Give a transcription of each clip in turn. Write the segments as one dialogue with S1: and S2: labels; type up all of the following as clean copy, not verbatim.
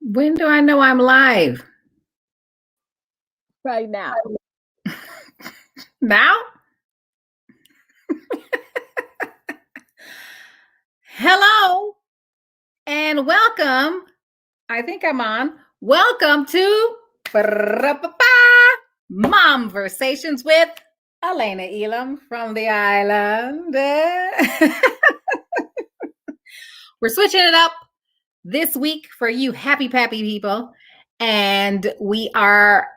S1: When do I know I'm live?
S2: Right now.
S1: Now? Hello and welcome. I think I'm on. Welcome to Mom Versations with Alayna Elam from the island. We're switching it up this week for you happy pappy people. And we are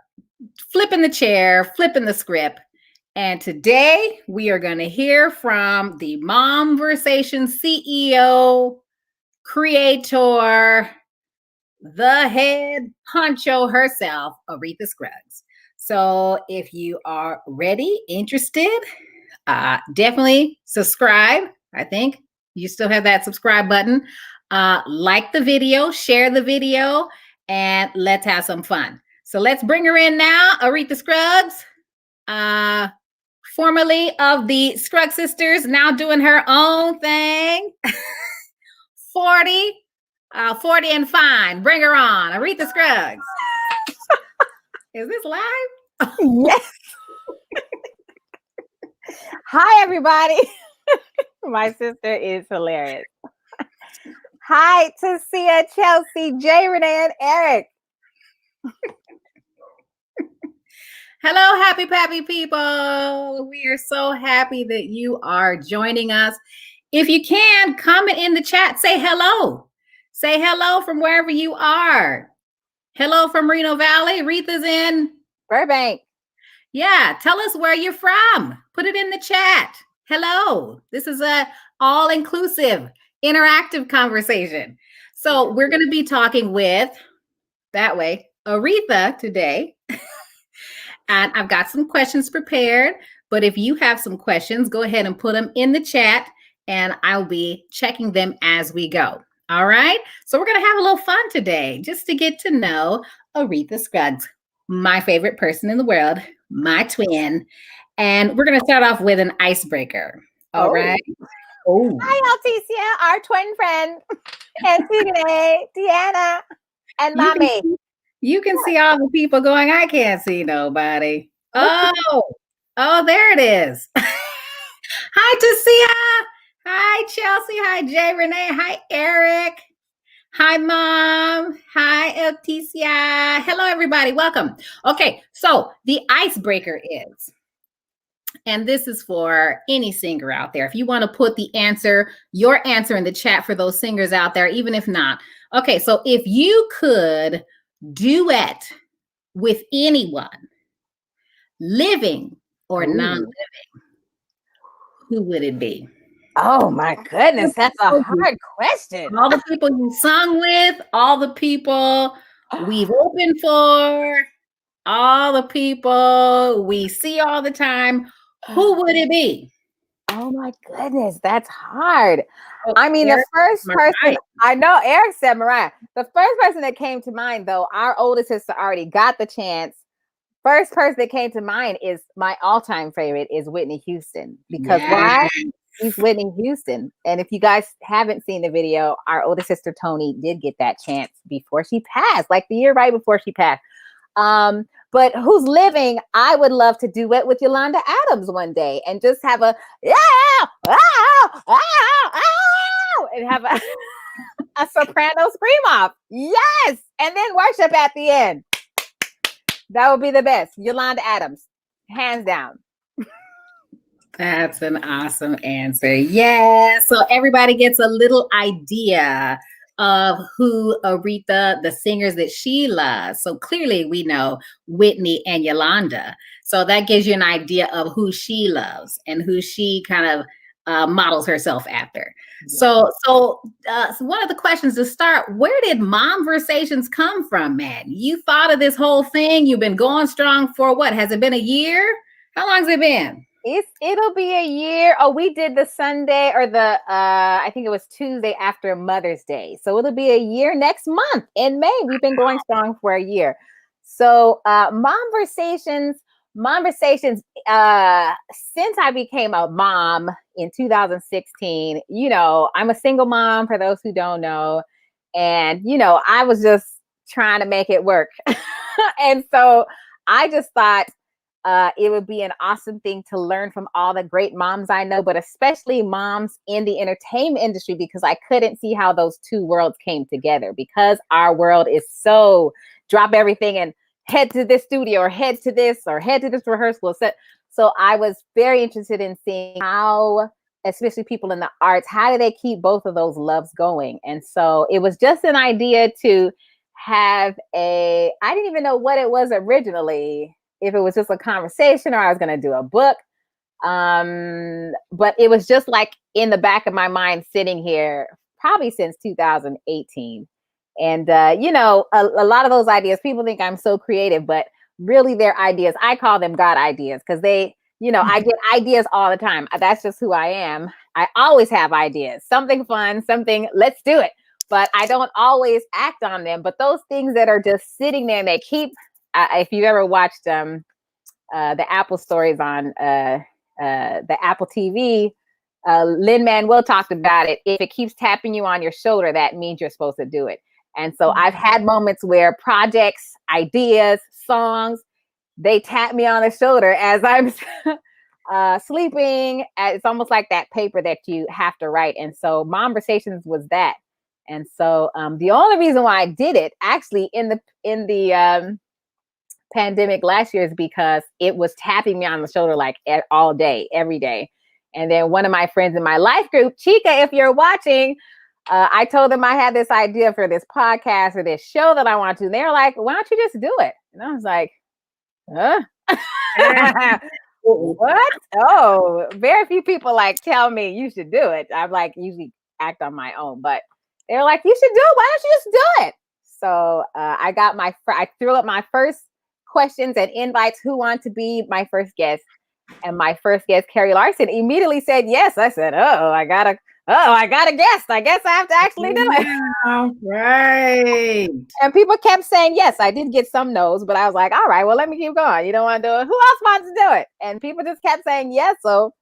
S1: flipping the chair, flipping the script. And today we are going to hear from the MOMVersations CEO, creator, the head honcho herself, Aretha Scruggs. So if you are ready, interested, definitely subscribe. I think you still have that subscribe button. Like the video, share the video, and let's have some fun. So let's bring her in now, Aretha Scruggs. Formerly of the Scruggs sisters, now doing her own thing. 40 and fine. Bring her on. Aretha Scruggs. Is this live?
S2: Yes. Hi, everybody. My sister is hilarious. Hi, Tasia, Chelsea, Jay, Renee, and Eric.
S1: Hello, happy pappy people. We are so happy that you are joining us. If you can, comment in the chat. Say hello. Say hello from wherever you are. Hello from Reno Valley. Aretha's in
S2: Burbank.
S1: Yeah, tell us where you're from. Put it in the chat. Hello. This is a all-inclusive, interactive conversation. So we're going to be talking with, that way, Aretha today. And I've got some questions prepared. But if you have some questions, go ahead and put them in the chat and I'll be checking them as we go. All right. So we're going to have a little fun today just to get to know Aretha Scruggs, my favorite person in the world, my twin. And we're going to start off with an icebreaker. All right.
S2: Oh. Hi, Alticia, our twin friend. And today, Deanna and Mommy.
S1: You can see all the people going, I can't see nobody. Oh, there it is. Hi, Tasia. Hi, Chelsea. Hi, Jay, Renee. Hi, Eric. Hi, Mom. Hi, Leticia. Hello, everybody. Welcome. Okay, so the icebreaker is, and this is for any singer out there. If you want to put your answer in the chat for those singers out there, even if not. Okay, so if you could duet with anyone, living or non-living, who would it be?
S2: Oh my goodness, that's a hard question.
S1: All the people you sung with, all the people we've opened for, all the people we see all the time. Who would it be?
S2: Oh my goodness, that's hard. I mean, Eric, the first person, I know Eric said Mariah. The first person that came to mind, though, our oldest sister already got the chance. First person that came to mind is my all-time favorite is Whitney Houston. Because why? She's Whitney Houston. And if you guys haven't seen the video, our oldest sister Tony did get that chance before she passed, like the year right before she passed. But who's living, I would love to duet with Yolanda Adams one day and just have a and have a soprano scream off. Yes. And then worship at the end. That would be the best. Yolanda Adams, hands down.
S1: That's an awesome answer. Yeah. So everybody gets a little idea of who Aretha, the singers that she loves. So clearly we know Whitney and Yolanda. So that gives you an idea of who she loves and who she kind of models herself after. Yeah. So one of the questions to start, where did MOMVersations come from, man? You thought of this whole thing. You've been going strong for what? Has it been a year? How long has it been?
S2: It'll be a year. Oh, we did the Sunday or the I think it was Tuesday after Mother's Day. So it'll be a year next month in May. We've been going strong for a year. So MOMVersations, since I became a mom in 2016, you know, I'm a single mom for those who don't know. And, you know, I was just trying to make it work. And so I just thought it would be an awesome thing to learn from all the great moms I know, but especially moms in the entertainment industry, because I couldn't see how those two worlds came together, because our world is so drop everything and head to this studio or head to this rehearsal. So I was very interested in seeing how, especially people in the arts, how do they keep both of those loves going? And so it was just an idea to have I didn't even know what it was originally, if it was just a conversation or I was going to do a book. But it was just like in the back of my mind sitting here probably since 2018. And, a lot of those ideas, people think I'm so creative, but really they're ideas. I call them God ideas, because I get ideas all the time. That's just who I am. I always have ideas, something fun, something, let's do it. But I don't always act on them. But those things that are just sitting there and they keep, if you ever watched the Apple stories on the Apple TV, Lin-Manuel talked about it. If it keeps tapping you on your shoulder, that means you're supposed to do it. And so I've had moments where projects, ideas, songs, they tap me on the shoulder as I'm sleeping. It's almost like that paper that you have to write. And so MOMVersations was that. And so the only reason why I did it actually in the pandemic last year is because it was tapping me on the shoulder like all day, every day. And then one of my friends in my life group, Chica, if you're watching, I told them I had this idea for this podcast or this show that I want to. And they're like, why don't you just do it? And I was like, huh? What? Oh, very few people tell me you should do it. I'm usually act on my own, but they're like, you should do it. Why don't you just do it? So I threw up my first questions and invites who want to be my first guest. And my first guest, Carrie Larson, immediately said yes. I said, I got a guest. I guess I have to actually do it.
S1: Right.
S2: And people kept saying yes. I did get some no's, but I was like, all right, well, let me keep going. You don't want to do it? Who else wants to do it? And people just kept saying yes. So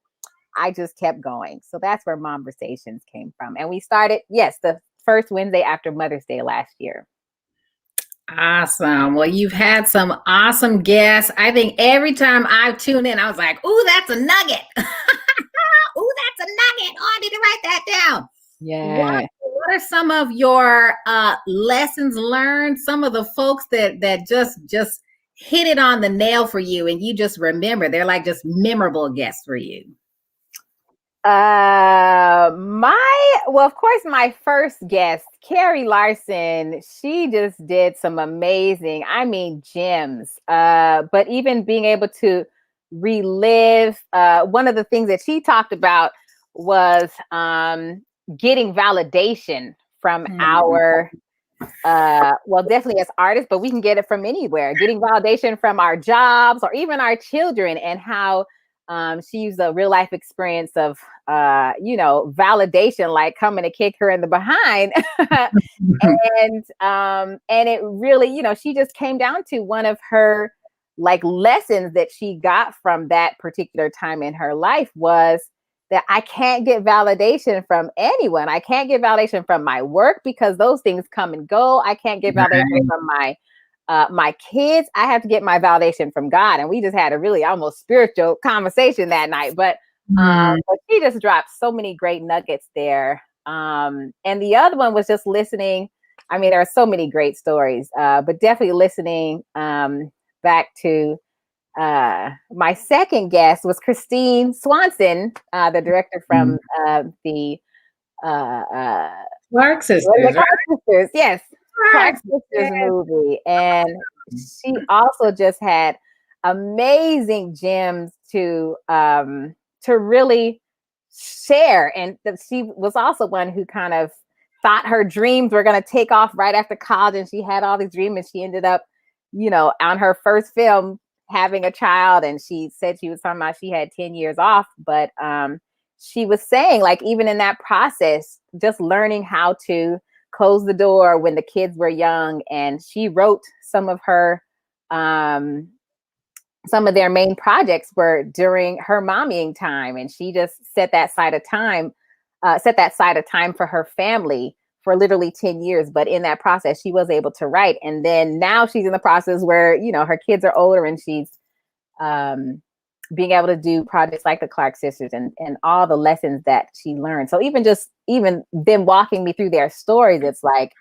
S2: I just kept going. So that's where MOMVersations came from. And we started, the first Wednesday after Mother's Day last year.
S1: Awesome. Well, you've had some awesome guests. I think every time I tune in, I was like, ooh, that's a nugget. Ooh, that's a nugget. Oh, I need to write that down.
S2: Yeah.
S1: What are some of your lessons learned? Some of the folks that just hit it on the nail for you and you just remember, they're like just memorable guests for you.
S2: Of course, my first guest, Carrie Larson, she just did some amazing, gems. But even being able to relive, one of the things that she talked about was getting validation from our, definitely as artists, but we can get it from anywhere, getting validation from our jobs or even our children, and how she used a real life experience of, validation, like coming to kick her in the behind. And it really, she just came down to one of her lessons that she got from that particular time in her life was that I can't get validation from anyone. I can't get validation from my work because those things come and go. I can't get validation from my kids. I have to get my validation from God. And we just had a really almost spiritual conversation that night. But she just dropped so many great nuggets there. And the other one was just listening. There are so many great stories, but definitely listening back to my second guest was Christine Swanson, the director from the
S1: Clark Sisters.
S2: Clark Sisters, yes. Clark Sisters movie. And she also just had amazing gems to really share. And she was also one who kind of thought her dreams were going to take off right after college. And she had all these dreams and she ended up, on her first film having a child. And she said she was talking about she had 10 years off. But she was saying even in that process, just learning how to close the door when the kids were young. And she wrote some of her, some of their main projects were during her mommying time. And she just set that side of time for her family for literally 10 years. But in that process, she was able to write. And then now she's in the process where, her kids are older and she's being able to do projects like the Clark Sisters and all the lessons that she learned. So even them walking me through their stories, it's like,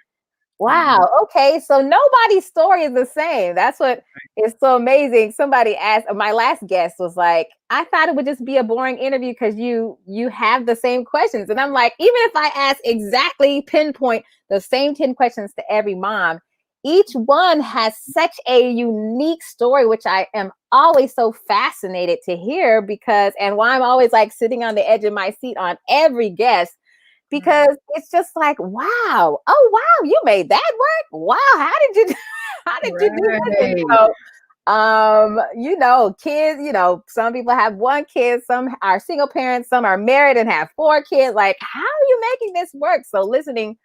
S2: wow, okay, so nobody's story is the same. That's what is so amazing. Somebody asked, my last guest was like, I thought it would just be a boring interview because you have the same questions. And I'm like, even if I ask exactly pinpoint the same 10 questions to every mom, each one has such a unique story, which I am always so fascinated to hear and why I'm always like sitting on the edge of my seat on every guest, because it's just like, wow, oh wow, you made that work. Wow, how did you do this? And kids, some people have one kid, some are single parents, some are married and have 4 kids. Like, how are you making this work? So listening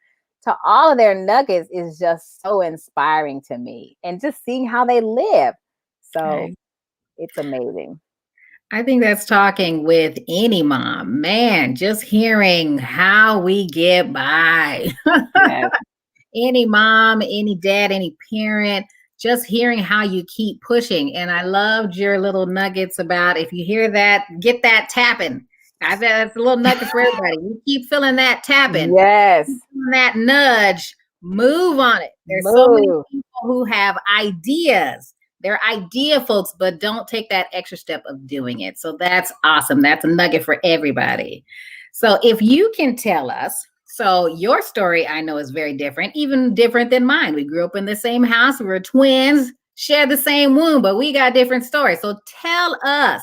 S2: to all of their nuggets is just so inspiring to me, and just seeing how they live. So it's amazing.
S1: I think that's talking with any mom, man, just hearing how we get by. Yes. Any mom, any dad, any parent, just hearing how you keep pushing. And I loved your little nuggets about, if you hear that, get that tapping. I bet that's a little nugget for everybody. You keep feeling that tapping.
S2: Yes.
S1: That nudge, move on it. There's so many people who have ideas. They're idea folks, but don't take that extra step of doing it. So that's awesome. That's a nugget for everybody. So if you can tell us, so your story I know is very different, even different than mine. We grew up in the same house. We were twins, shared the same womb, but we got different stories. So tell us,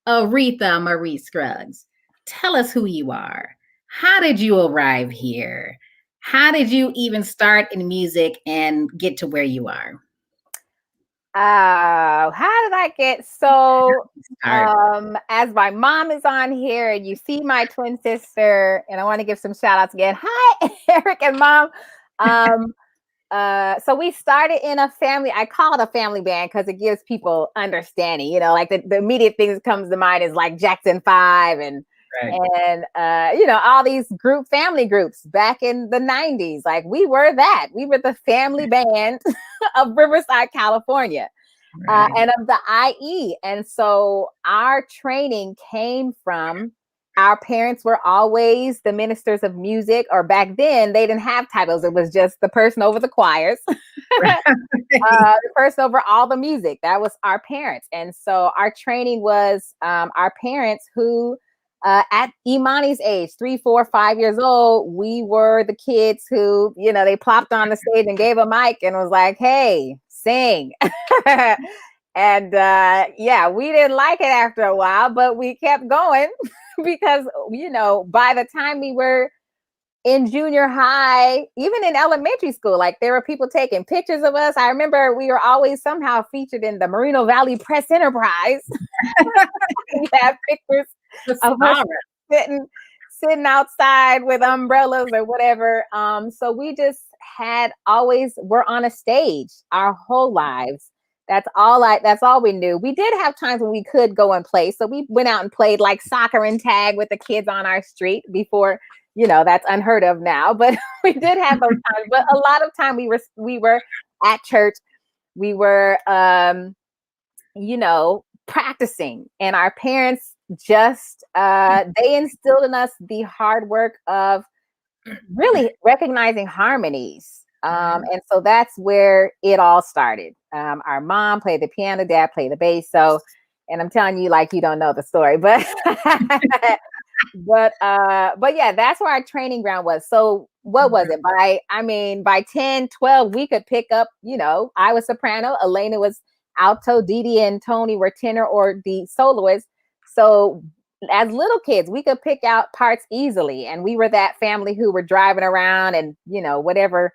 S1: Aretha Marie Scruggs, tell us who you are. How did you arrive here? How did you even start in music and get to where you are?
S2: How did I get as my mom is on here and you see my twin sister, and I want to give some shout outs again. Hi, Eric and Mom. So we started in a family, I call it a family band because it gives people understanding, like the immediate thing that comes to mind is like Jackson 5 and all these family groups back in the 90s. Like we were the family band of Riverside, California, and of the IE. And so our training came from, our parents were always the ministers of music, or back then they didn't have titles. It was just the person over the choirs, the person over all the music. That was our parents. And so our training was our parents who, at Imani's age, 3, 4, 5 years old, we were the kids who, they plopped on the stage and gave a mic and was like, hey, sing. And we didn't like it after a while, but we kept going because, by the time we were in junior high, even in elementary school, like there were people taking pictures of us. I remember we were always somehow featured in the Moreno Valley Press Enterprise. We have pictures of us sitting outside with umbrellas or whatever. So we just we're on a stage our whole lives. That's all we knew. We did have times when we could go and play. So we went out and played like soccer and tag with the kids on our street before, that's unheard of now, but we did have those times. But a lot of time we were at church. We were, practicing, and our parents just, they instilled in us the hard work of really recognizing harmonies. And so that's where it all started. Our mom played the piano, dad played the bass. So, and I'm telling you, like, you don't know the story, but, but yeah, that's where our training ground was. So what was it? By 10, 12, we could pick up, I was soprano, Alayna was alto, Didi and Tony were tenor or the soloist. So as little kids, we could pick out parts easily. And we were that family who were driving around and, whatever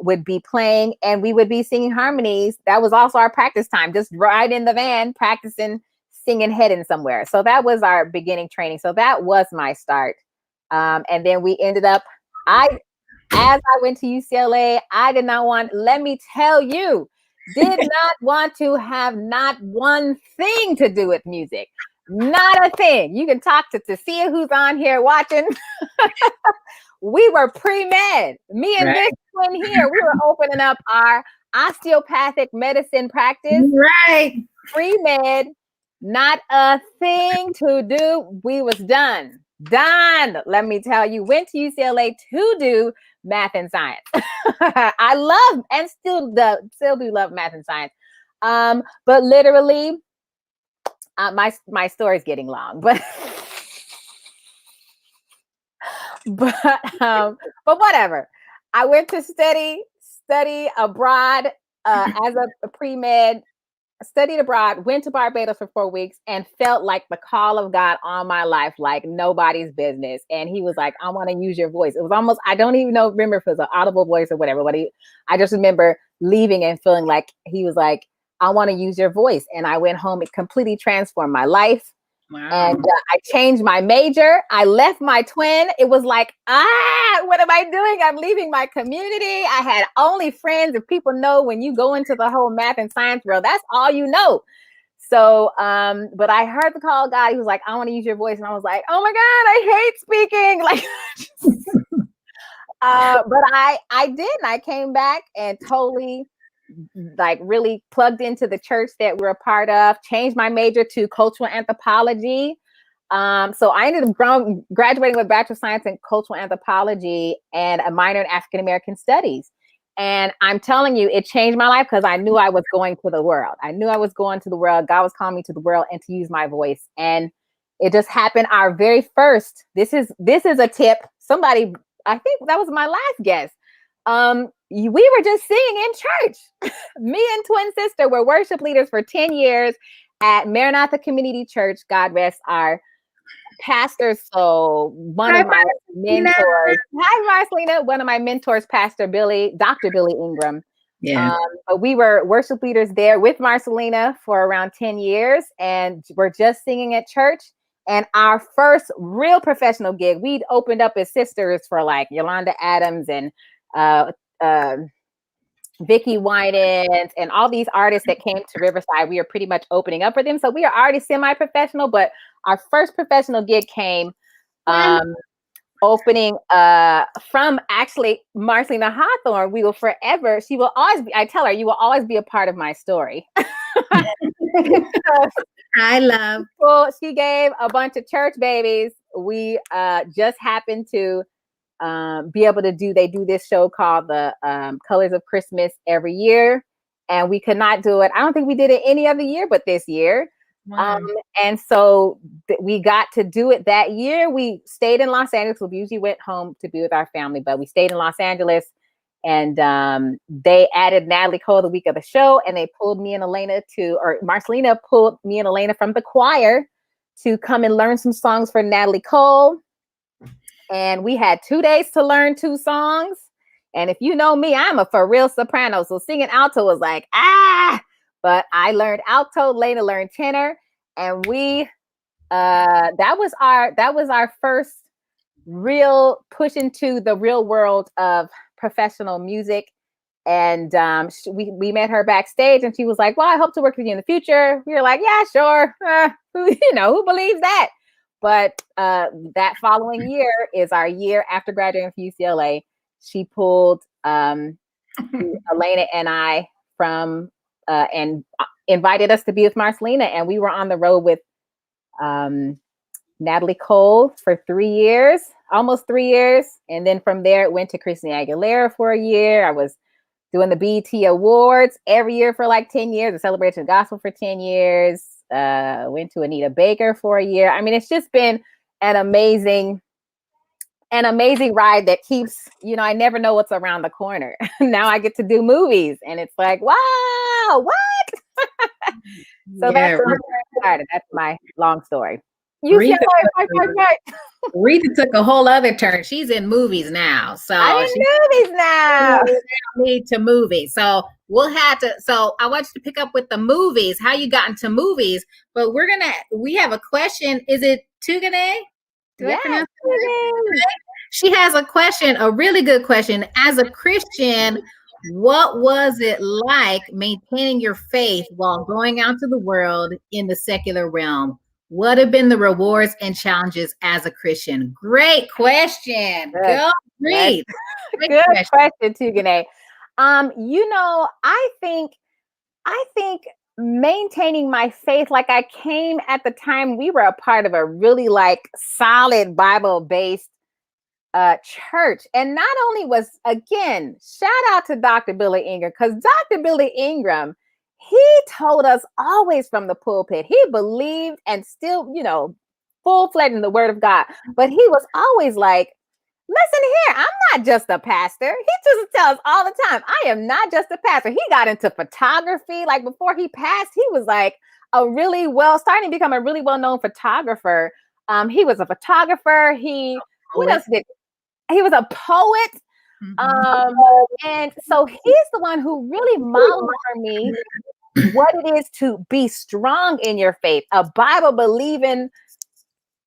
S2: would be playing, and we would be singing harmonies. That was also our practice time, just ride in the van, practicing, singing, heading somewhere. So that was our beginning training. So that was my start. And then we ended up, as I went to UCLA, I did not want, let me tell you, did not want to have not one thing to do with music. Not a thing. You can talk to see who's on here watching. We were pre-med. Me and this twin here, we were opening up our osteopathic medicine practice.
S1: Right.
S2: Pre-med, not a thing to do. We was done. Done. Let me tell you, went to UCLA to do math and science. I love and still do love math and science. But literally, my story's getting long, but but whatever. I went to study abroad as a pre-med, studied abroad, went to Barbados for 4 weeks, and felt like the call of God on my life, like nobody's business. And he was like, I want to use your voice. It was almost, I don't even remember if it was an audible voice or whatever, but I just remember leaving and feeling like he was like, I want to use your voice. And I went home. It completely transformed my life. Wow. And I changed my major. I left my twin. It was like, what am I doing? I'm leaving my community. I had only friends. If people know when you go into the whole math and science world, that's all you know. So, but I heard the call of God. He was like, I want to use your voice. And I was like, oh my God, I hate speaking. But I did. And I came back and totally like really plugged into the church that we're a part of, changed my major to cultural anthropology. So I ended up graduating with Bachelor of Science in Cultural Anthropology and a minor in African American Studies. And I'm telling you, it changed my life because I knew I was going to the world. I knew I was going to the world. God was calling me to the world and to use my voice. And it just happened. Our very first, this is a tip. Somebody, I think that was my last guest. We were just singing in church. Me and twin sister were worship leaders for 10 years at Maranatha Community Church. God rest our pastor. So one of my mentors, hi Marcelina, one of my mentors, Dr. Billy Ingram.
S1: Yeah.
S2: But we were worship leaders there with Marcelina for around 10 years, and we're just singing at church. And our first real professional gig, we'd opened up as sisters for like Yolanda Adams and Vicky Winans and all these artists that came to Riverside. We were pretty much opening up for them. So we are already semi-professional, but our first professional gig came opening from actually Marcelina Hawthorne. We will forever, she will always be, I tell her, you will always be a part of my story.
S1: I love.
S2: Well, she gave a bunch of church babies. We just happened to be able to they do this show called the Colors of Christmas every year, and we could not do it. I don't think we did it any other year but this year. Wow. And so we got to do it that year. We stayed in Los Angeles. We usually went home to be with our family, but we stayed in Los Angeles, and they added Natalie Cole the week of the show, and they pulled me and Alayna Marcelina pulled me and Alayna from the choir to come and learn some songs for Natalie Cole. And we had 2 days to learn 2 songs. And if you know me, I'm a for real soprano. So singing alto was like, but I learned alto, Layna learned tenor. And we, that was our first real push into the real world of professional music. And we met her backstage, and she was like, well, I hope to work with you in the future. We were like, yeah, sure. Who believes that? But that following year is our year after graduating from UCLA. She pulled Alayna and I from and invited us to be with Marcelina, and we were on the road with Natalie Cole for 3 years, almost 3 years. And then from there, it went to Christina Aguilera for a year. I was doing the BET Awards every year for like 10 years, the Celebration of Gospel for 10 years. Went to Anita Baker for a year. I mean, it's just been an amazing ride that keeps, I never know what's around the corner. Now I get to do movies, and it's like, wow, what? So that's where I started. That's my long story.
S1: Rita took a whole other turn. She's in movies now. So
S2: I'm in movies now.
S1: Need to movies. So we'll have to. So I want you to pick up with the movies, how you got into movies. But we have a question. Is it Tugane?
S2: Yeah.
S1: She has a question, a really good question. As a Christian, what was it like maintaining your faith while going out to the world in the secular realm? What have been the rewards and challenges as a Christian? Great question.
S2: Good.
S1: Go read.
S2: Good question too, Gane. I think maintaining my faith, like I came at the time we were a part of a really like solid Bible-based church. And not only was, again, shout out to Dr. Billy Ingram, because Dr. Billy Ingram, he told us always from the pulpit, he believed and still, full-fledged in the word of God. But he was always like, listen here, I'm not just a pastor. He just tells us all the time, I am not just a pastor. He got into photography. Like before he passed, he was like starting to become a really well-known photographer. He was a photographer. What else did he was a poet. And so he's the one who really modeled for me what it is to be strong in your faith, a Bible believing,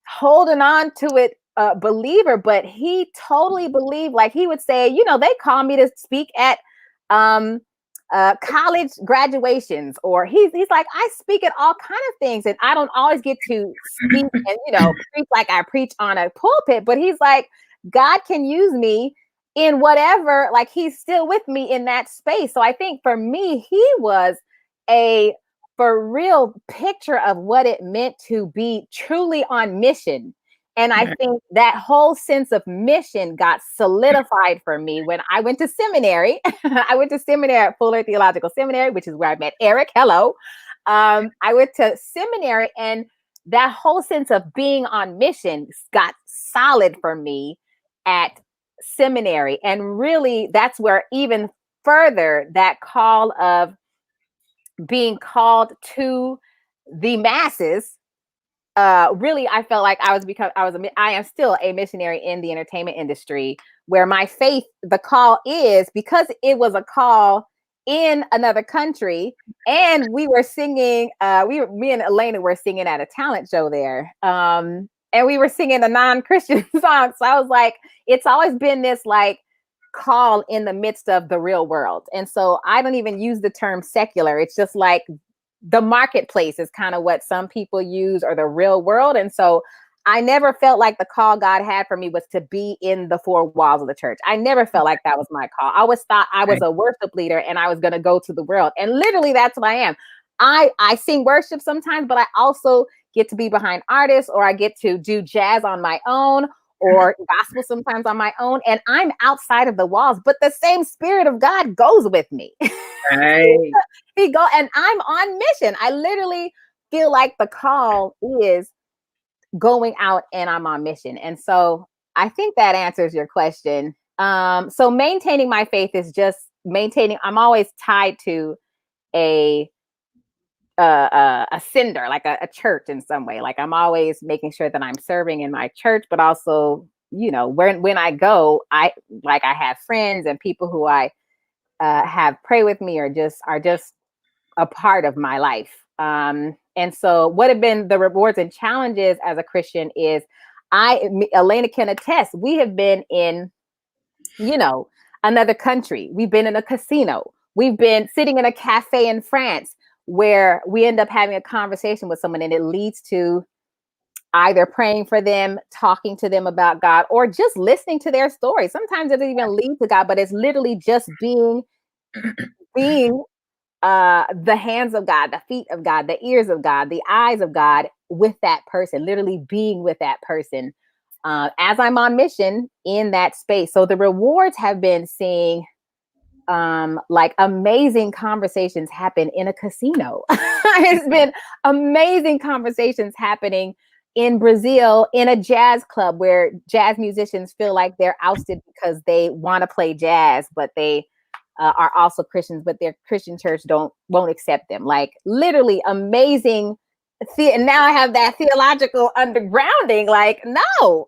S2: holding on to it believer. But he totally believed, like he would say, they call me to speak at college graduations, or he's like, I speak at all kind of things, and I don't always get to speak and preach like I preach on a pulpit, but he's like, God can use me in whatever, like he's still with me in that space. So I think for me, he was a for real picture of what it meant to be truly on mission. And I think that whole sense of mission got solidified for me when I went to seminary. I went to seminary at Fuller Theological Seminary, which is where I met Eric. Hello. I went to seminary, and that whole sense of being on mission got solid for me at seminary. And really, that's where even further that call of being called to the masses, really, I felt like I am still a missionary in the entertainment industry, where my faith, the call is, because it was a call in another country, and we were singing, me and Alayna were singing at a talent show there. And we were singing a non-Christian song. So I was like, it's always been this like call in the midst of the real world. And so I don't even use the term secular. It's just like the marketplace is kind of what some people use, or the real world. And so I never felt like the call God had for me was to be in the four walls of the church. I never felt like that was my call. I always thought I was a worship leader and I was going to go to the world. And literally that's what I am. I sing worship sometimes, but I also get to be behind artists, or I get to do jazz on my own, or gospel sometimes on my own. And I'm outside of the walls, but the same Spirit of God goes with me.
S1: Right.
S2: And I'm on mission. I literally feel like the call is going out, and I'm on mission. And so I think that answers your question. So maintaining my faith is just maintaining. I'm always tied to a sender, like a church in some way. Like I'm always making sure that I'm serving in my church, but also, when I go, I have friends and people who I have pray with me, or are just a part of my life. And so what have been the rewards and challenges as a Christian is, Alayna can attest, we have been in, another country. We've been in a casino. We've been sitting in a cafe in France, where we end up having a conversation with someone, and it leads to either praying for them, talking to them about God, or just listening to their story. Sometimes it doesn't even lead to God, but it's literally just being the hands of God, the feet of God, the ears of God, the eyes of God with that person, literally being with that person as I'm on mission in that space. So the rewards have been seeing like amazing conversations happen in a casino. It's been amazing conversations happening in Brazil in a jazz club, where jazz musicians feel like they're ousted because they want to play jazz, but they are also Christians, but their Christian church won't accept them. Like literally amazing. And now I have that theological undergrounding. Like no,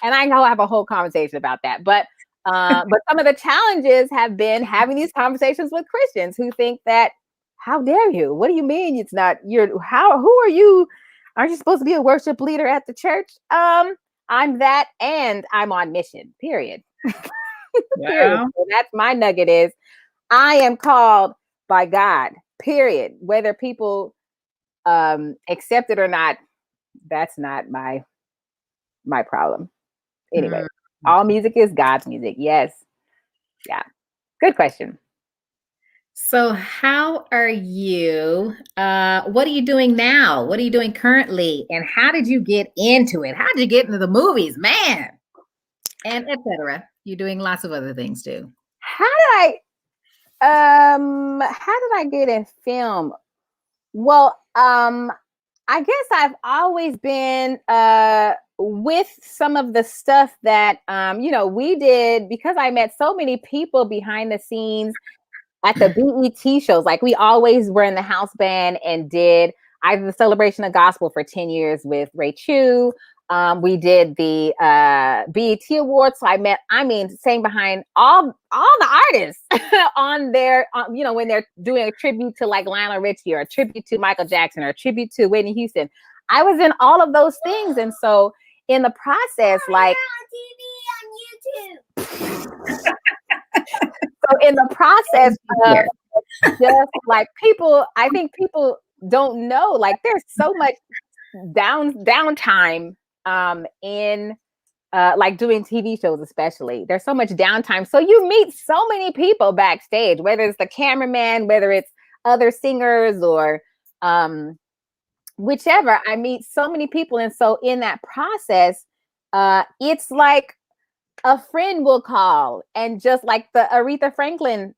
S2: and I know I have a whole conversation about that, but some of the challenges have been having these conversations with Christians who think that, how dare you? What do you mean it's not who are you? Aren't you supposed to be a worship leader at the church? I'm that, and I'm on mission, period. Period. So that's my nugget is, I am called by God, period. Whether people accept it or not, that's not my problem. Anyway, all music is God's music. Yes. Yeah. Good question.
S1: So how are you? What are you doing now? What are you doing currently? And how did you get into it? How did you get into the movies, man? And etc. You're doing lots of other things too.
S2: How did I get in film? Well, I guess I've always been with some of the stuff that we did, because I met so many people behind the scenes at the BET shows. Like, we always were in the house band and did either the Celebration of Gospel for 10 years with Ray Chu. We did the BET Awards. So sang behind all the artists on their, when they're doing a tribute to like Lionel Richie or a tribute to Michael Jackson or a tribute to Whitney Houston. I was in all of those things. And so in the process, like, on TV, on YouTube. So in the process of just like I think people don't know, like, there's so much downtime in like doing TV shows, especially. There's so much downtime. So you meet so many people backstage, whether it's the cameraman, whether it's other singers or whichever. I meet so many people. And so in that process, it's like a friend will call, and just like the Aretha Franklin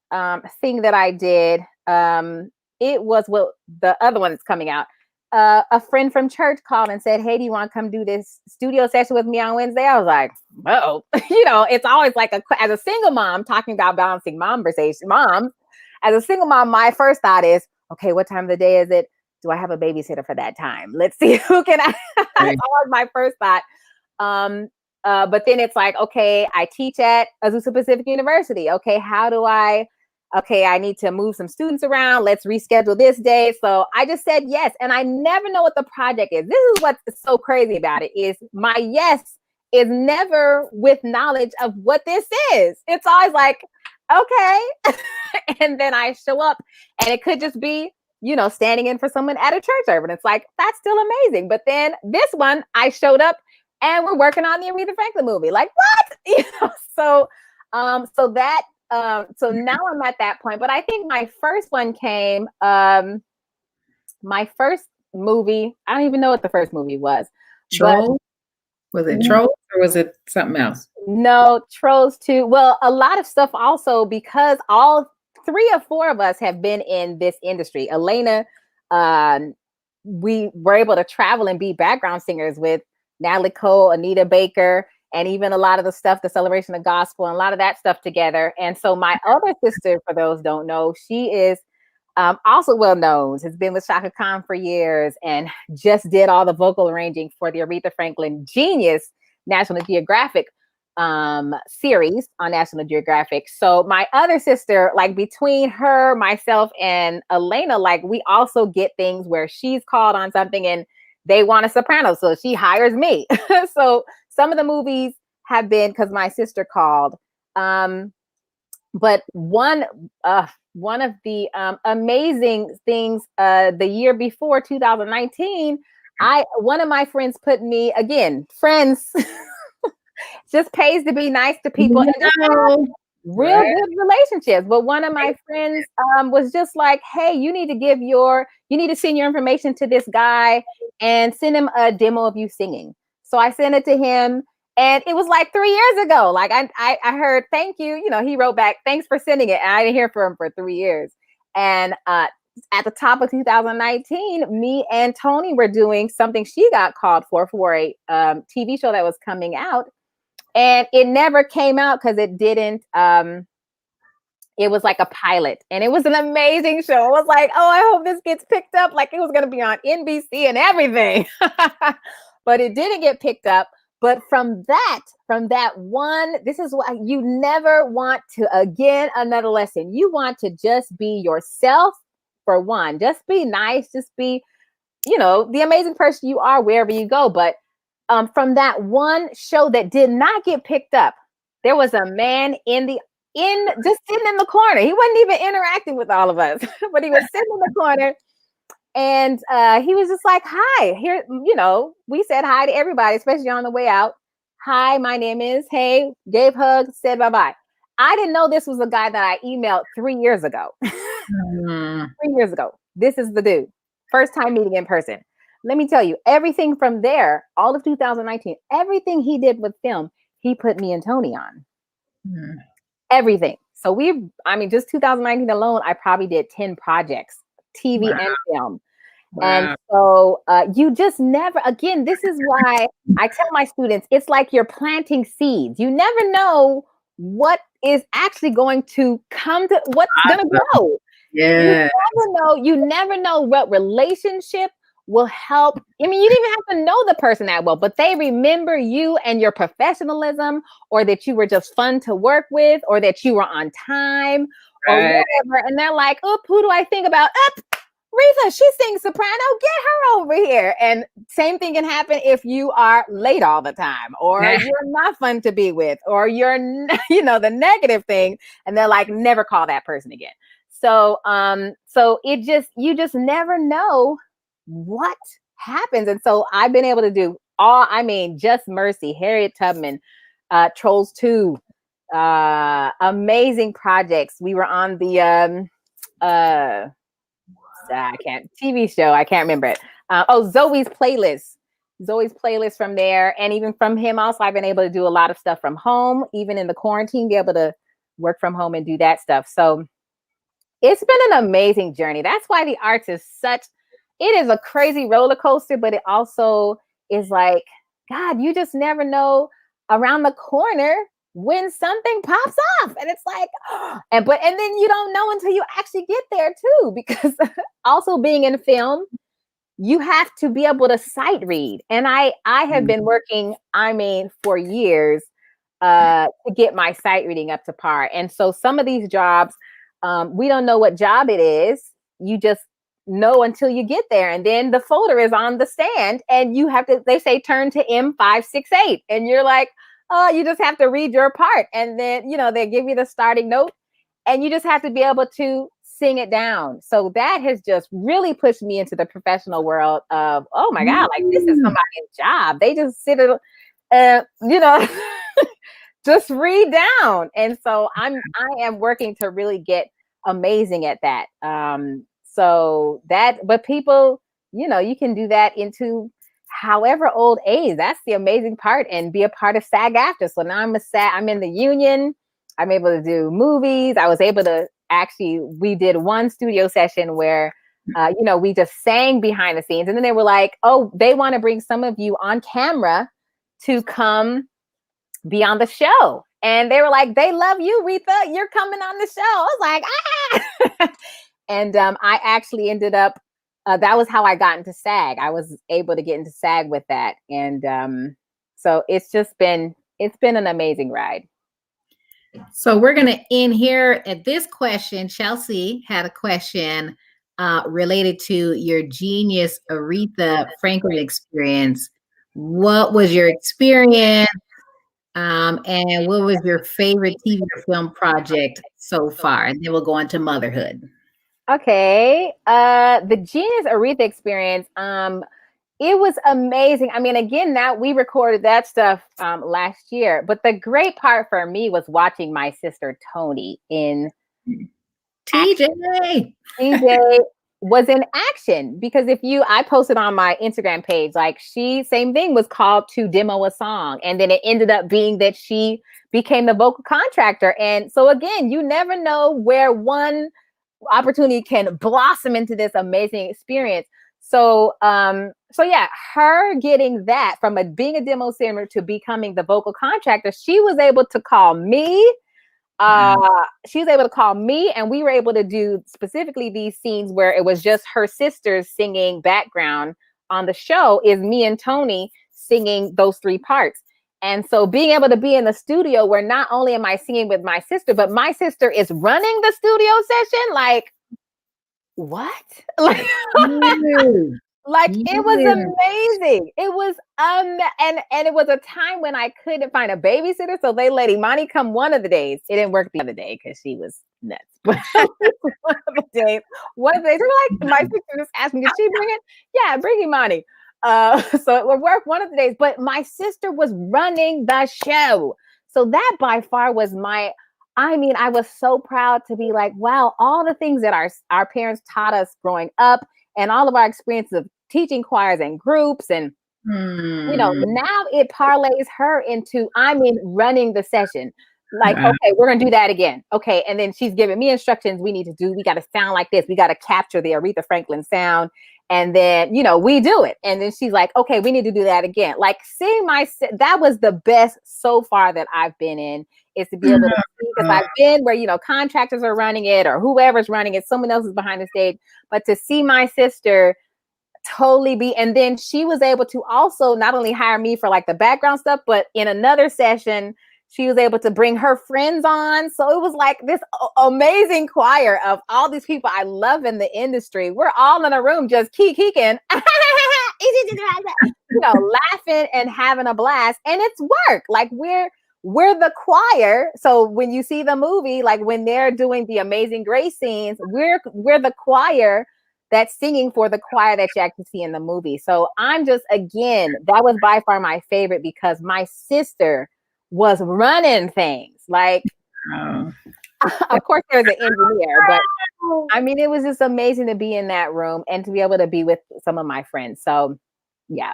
S2: thing that I did, it was the other one that's coming out. A friend from church called and said, "Hey, do you want to come do this studio session with me on Wednesday?" I was like, "Oh," it's always like as a single mom talking about balancing moms. As a single mom, my first thought is, okay, what time of the day is it? Do I have a babysitter for that time? Let's see who can I. That's always my first thought. But then it's like, okay, I teach at Azusa Pacific University. Okay, I need to move some students around. Let's reschedule this day. So I just said yes. And I never know what the project is. This is what's so crazy about it, is my yes is never with knowledge of what this is. It's always like, okay. And then I show up, and it could just be, standing in for someone at a church service. And it's like, that's still amazing. But then this one, I showed up, and we're working on the Aretha Franklin movie. Like, what? So now I'm at that point. But I think my first one came, my first movie, I don't even know what the first movie was.
S1: Trolls? Was it Trolls or was it something else?
S2: No, Trolls 2. Well, a lot of stuff also, because all 3 or 4 of us have been in this industry. Alayna, we were able to travel and be background singers with Natalie Cole, Anita Baker, and even a lot of the stuff, the Celebration of Gospel, and a lot of that stuff together. And so my other sister, for those who don't know, she is also well known, has been with Shaka Khan for years, and just did all the vocal arranging for the Aretha Franklin Genius National Geographic series on National Geographic. So my other sister, like, between her, myself, and Alayna, like, we also get things where she's called on something and they want a soprano, so she hires me. So some of the movies have been because my sister called. But one of the amazing things, the year before 2019, one of my friends put me, again, friends, just pays to be nice to people and just have real good relationships. But one of my friends was just like, "Hey, you need to send your information to this guy and send him a demo of you singing." So I sent it to him, and it was like 3 years ago. Like, I heard, "Thank you." He wrote back, "Thanks for sending it." And I didn't hear from him for 3 years. And at the top of 2019, me and Tony were doing something she got called for a TV show that was coming out. And it never came out because it didn't, it was like a pilot, and it was an amazing show. It was like, oh, I hope this gets picked up. Like, it was going to be on NBC and everything, but it didn't get picked up. But from that one, this is why you never want to, again, another lesson. You want to just be yourself, for one. Just be nice. Just be, the amazing person you are wherever you go. But from that one show that did not get picked up, there was a man just sitting in the corner. He wasn't even interacting with all of us, but he was sitting in the corner, And he was just like, hi, here, we said hi to everybody, especially on the way out. Hi, my name is, hey, gave hugs, said bye-bye. I didn't know this was a guy that I emailed 3 years ago. 3 years ago. This is the dude. First time meeting in person. Let me tell you, everything from there, all of 2019, everything he did with film, he put me and Tony on. Everything. So just 2019 alone, I probably did 10 projects, TV and film. Wow. And so you just never, again, this is why I tell my students, it's like you're planting seeds. You never know what is actually going to come to, what's going to grow. Yeah. You never know what relationship will help. I mean, you didn't even have to know the person that well, but they remember you and your professionalism, or that you were just fun to work with, or that you were on time, or whatever. And they're like, oh, who do I think about? Aretha, she sings soprano, get her over here. And same thing can happen if you are late all the time, or you're not fun to be with, or you're, the negative thing. And they're like, never call that person again. So, you just never know what happens. And so I've been able to do Just Mercy, Harriet Tubman, Trolls 2, amazing projects. We were on the, TV show. I can't remember it. Zoe's playlist from there. And even from him also, I've been able to do a lot of stuff from home, even in the quarantine, be able to work from home and do that stuff. So it's been an amazing journey. That's why the arts is it is a crazy roller coaster, but it also is like, God, you just never know around the corner when something pops off. And it's like, and then you don't know until you actually get there too, because also being in film, you have to be able to sight read. And I have been working, for years to get my sight reading up to par. And so some of these jobs, we don't know what job it is. You just know until you get there. And then the folder is on the stand and you have to, they say, turn to M568. And you're like, oh, you just have to read your part. And then, they give you the starting note and you just have to be able to sing it down. So that has just really pushed me into the professional world of, oh my God, like this is somebody's job. They just sit, just read down. And so I am working to really get amazing at that. But people, you can do that into however old age. That's the amazing part, and be a part of SAG-AFTRA. So now I'm in the union. I'm able to do movies. I was able to we did one studio session where, we just sang behind the scenes. And then they were like, oh, they want to bring some of you on camera to come be on the show. And they were like, they love you, Aretha. You're coming on the show. I was like, ah. And I actually ended up, that was how I got into SAG. I was able to get into SAG with that. And so it's been an amazing ride.
S1: So we're going to end here at this question. Chelsea had a question related to your Genius Aretha Franklin experience. What was your experience? And what was your favorite TV or film project so far? And then we'll go on to motherhood.
S2: Okay. The Genius Aretha experience, it was amazing. I mean, again, now we recorded that stuff last year, but the great part for me was watching my sister Tony in
S1: TJ.
S2: TJ was in action, because I posted on my Instagram page, like same thing, was called to demo a song. And then it ended up being that she became the vocal contractor. And so again, you never know where one opportunity can blossom into this amazing experience. So yeah, her getting that from being a demo singer to becoming the vocal contractor, she was able to call me. She was able to call me, and we were able to do specifically these scenes where it was just her sisters singing background on the show, is me and Tony singing those 3 parts. And so being able to be in the studio where not only am I singing with my sister, but my sister is running the studio session, like, what? Like, it was amazing. It was and it was a time when I couldn't find a babysitter, so they let Imani come one of the days. It didn't work the other day because she was nuts. But one of the days, we're like, my sister just asked me, did she bring it? Yeah, bring Imani. So it would work one of the days, but my sister was running the show. So that by far was I was so proud to be like, wow, all the things that our parents taught us growing up and all of our experiences of teaching choirs and groups and now it parlays her into running the session. Like, okay, we're gonna do that again. Okay, and then she's giving me instructions. We got to sound like this. We got to capture the Aretha Franklin sound, and then we do it. And then she's like, okay, we need to do that again. Like, seeing that was the best so far that I've been in, is to be able to see, because I've been where contractors are running it or whoever's running it, someone else is behind the stage, but to see my sister totally and then she was able to also not only hire me for like the background stuff, but in another session she was able to bring her friends on. So it was like this amazing choir of all these people I love in the industry. We're all in a room just kicking, laughing and having a blast, and it's work. Like we're the choir. So when you see the movie, like when they're doing the Amazing Grace scenes, we're the choir that's singing for the choir that you actually see in the movie. So I'm just, again, that was by far my favorite because my sister was running things. Like, of course, there's an engineer, but it was just amazing to be in that room and to be able to be with some of my friends. So, yeah.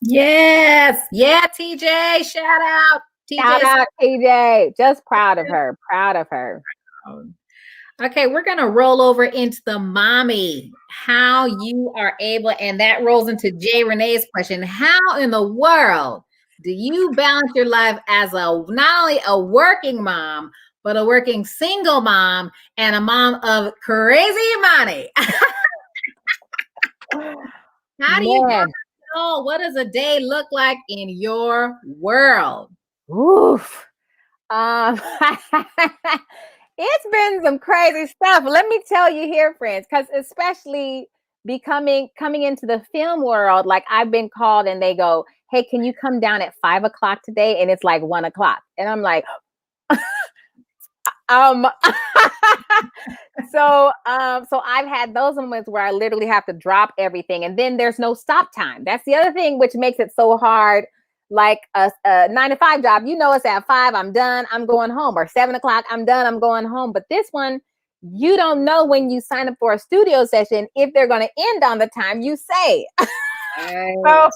S1: Yes. Yeah, TJ. Shout out. TJ.
S2: Shout out, TJ. Just proud of her. Proud of her.
S1: Okay, we're going to roll over into the mommy, how you are able, and that rolls into Jay Renee's question. How in the world do you balance your life as not only a working mom, but a working single mom and a mom of crazy Imani? How do you know? What does a day look like in your world?
S2: Oof. It's been some crazy stuff. Let me tell you here, friends, because especially coming into the film world, like I've been called and they go, hey, can you come down at 5 o'clock today? And it's like 1 o'clock. And I'm like, so I've had those moments where I literally have to drop everything. And then there's no stop time. That's the other thing, which makes it so hard. Like a 9-to-5 job, it's at 5, I'm done, I'm going home, or 7 o'clock, I'm done, I'm going home. But this one, you don't know when you sign up for a studio session if they're going to end on the time you say. So,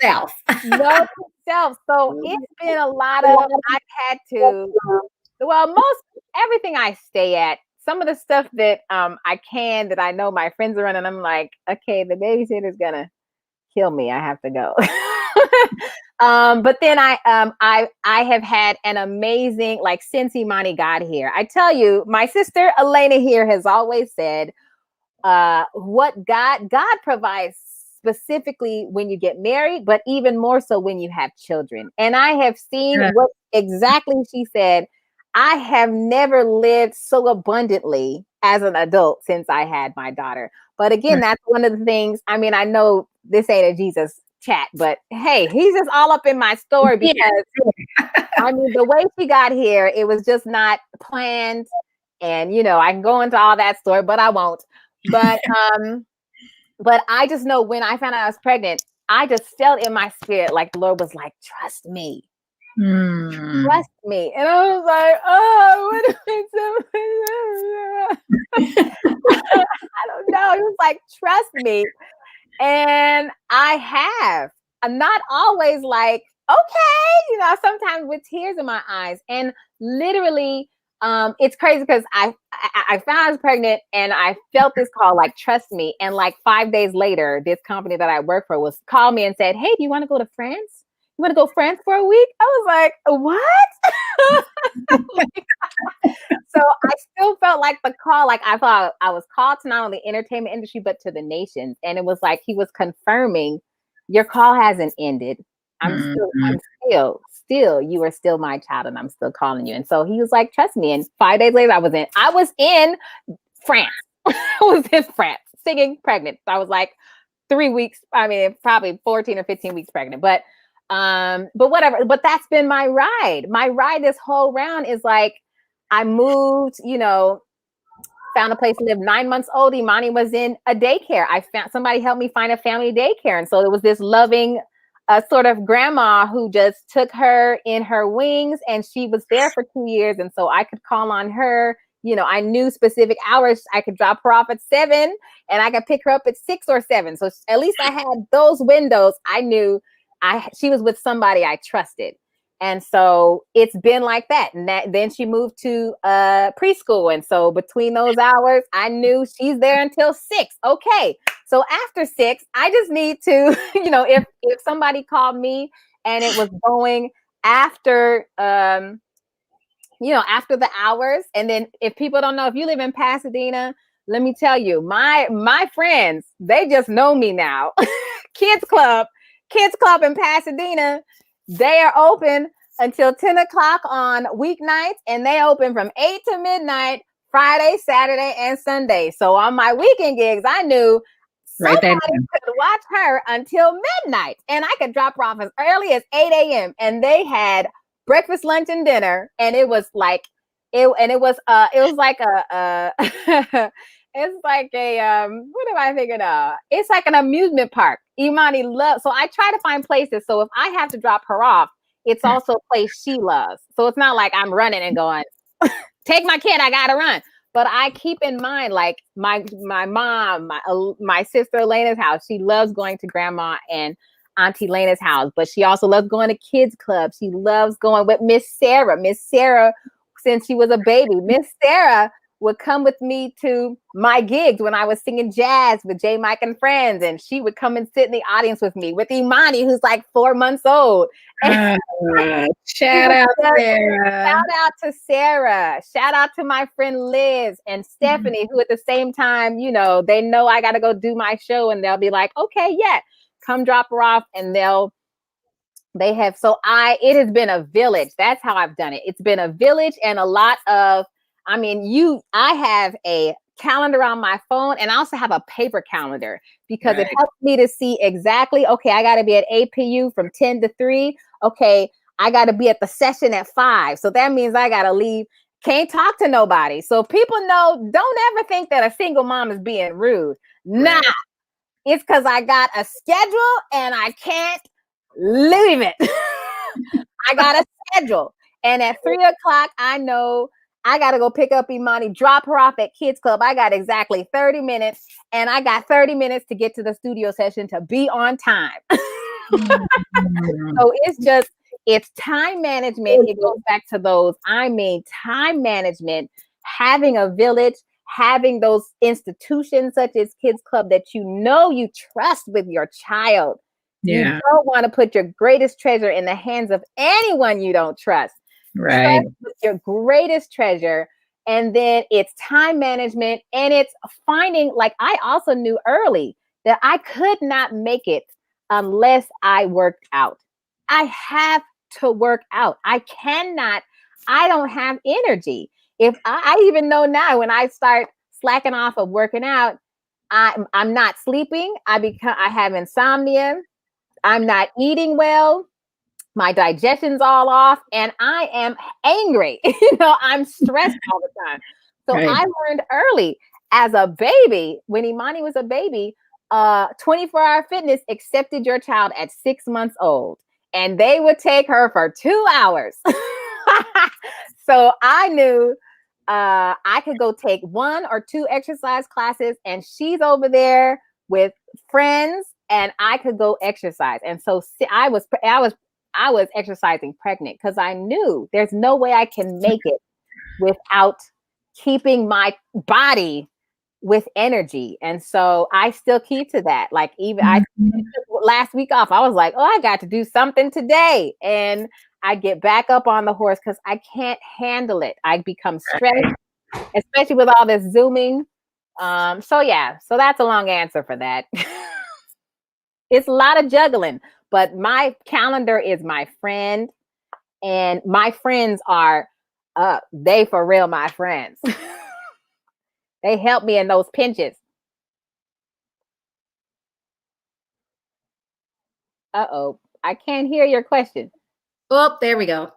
S1: self.
S2: No self. So it's been a lot of, I've had to, most everything I stay at, some of the stuff that that I know my friends are running, I'm like, okay, the babysitter's gonna kill me, I have to go. But then I have had an amazing, like, since Imani got here, I tell you, my sister Alayna here has always said, what God provides specifically when you get married, but even more so when you have children. And I have seen what exactly she said. I have never lived so abundantly as an adult since I had my daughter. But again, that's one of the things, I know this ain't a Jesus chat, but hey, he's just all up in my story because the way she got here, it was just not planned. And I can go into all that story, but I won't. But I just know when I found out I was pregnant, I just felt in my spirit like the Lord was like, trust me. Trust me. And I was like, oh, I don't know. He was like, trust me. And I have. I'm not always like, okay, sometimes with tears in my eyes. And literally, it's crazy because I found I was pregnant and I felt this call, like, trust me. And like 5 days later, this company that I work for called me and said, hey, do you want to go to France? You want to go France for a week? I was like, what? So I still felt like the call, like I thought I was called to not only the entertainment industry, but to the nations. And it was like, he was confirming, your call hasn't ended. I'm still, you are still my child and I'm still calling you. And so he was like, trust me. And 5 days later, I was in France. I was in France singing pregnant. So I was like 3 weeks, probably 14 or 15 weeks pregnant, but whatever. But that's been my ride. My ride this whole round is like, I moved, found a place to live. 9 months old, Imani was in a daycare. I found somebody helped me find a family daycare. And so there was this loving sort of grandma who just took her in her wings, and she was there for 2 years. And so I could call on her. I knew specific hours. I could drop her off at 7 and I could pick her up at 6 or 7. So at least I had those windows. I knew she was with somebody I trusted. And so it's been like that. And then she moved to preschool. And so between those hours, I knew she's there until 6. Okay. So after 6, I just need to, if somebody called me and it was going after, after the hours. And then if people don't know, if you live in Pasadena, let me tell you, my friends, they just know me now. Kids Club in Pasadena, they are open until 10 o'clock on weeknights, and they open from 8 to midnight, Friday, Saturday, and Sunday. So on my weekend gigs, I knew somebody could watch her until midnight, and I could drop her off as early as 8 a.m. And they had breakfast, lunch, and dinner, and it was like it's like what am I thinking of? It's like an amusement park. Imani loves, so I try to find places. So if I have to drop her off, it's also a place she loves. So it's not like I'm running and going, take my kid, I gotta run. But I keep in mind, like my mom, my sister Elena's house, she loves going to grandma and Auntie Lena's house, but she also loves going to kids club. She loves going with Miss Sarah. Miss Sarah, since she was a baby, Miss Sarah would come with me to my gigs when I was singing jazz with J. Mike and Friends, and she would come and sit in the audience with me with Imani, who's like 4 months old.
S1: Shout out Sarah.
S2: Shout out to Sarah. Shout out to my friend Liz and Stephanie, who at the same time, they know I got to go do my show, and they'll be like, okay, yeah, come drop her off. And it has been a village. That's how I've done it. It's been a village and a lot of, I have a calendar on my phone, and I also have a paper calendar because it helps me to see exactly, okay, I got to be at APU from 10 to 3. Okay, I got to be at the session at 5. So that means I got to leave. Can't talk to nobody. So people know, don't ever think that a single mom is being rude. Nah, it's because I got a schedule and I can't leave it. I got a schedule. And at 3 o'clock, I know I got to go pick up Imani, drop her off at Kids Club. I got exactly 30 minutes, and I got 30 minutes to get to the studio session to be on time. So it's time management. It goes back to those, time management, having a village, having those institutions such as Kids Club that you trust with your child. Yeah. You don't want to put your greatest treasure in the hands of anyone you don't trust.
S1: Right.
S2: Trust with your greatest treasure. And then it's time management, and it's finding, like I also knew early that I could not make it unless I worked out. I have to work out. I don't have energy. If I even know now, when I start slacking off of working out, I'm not sleeping. I have insomnia. I'm not eating well. My digestion's all off, and I am angry. I'm stressed all the time. So I learned early as a baby, when Imani was a baby, 24-hour Fitness accepted your child at 6 months old, and they would take her for 2 hours. So I knew I could go take 1 or 2 exercise classes, and she's over there with friends, and I could go exercise. And so I was exercising pregnant because I knew there's no way I can make it without keeping my body with energy. And so I still keep to that. Like even I took last week off, I was like, oh, I got to do something today. And I get back up on the horse because I can't handle it. I become stressed, especially with all this Zooming. So that's a long answer for that. It's a lot of juggling, but my calendar is my friend, and my friends are, they for real, my friends. They help me in those pinches. Uh-oh, I can't hear your question.
S1: Oh, there we go.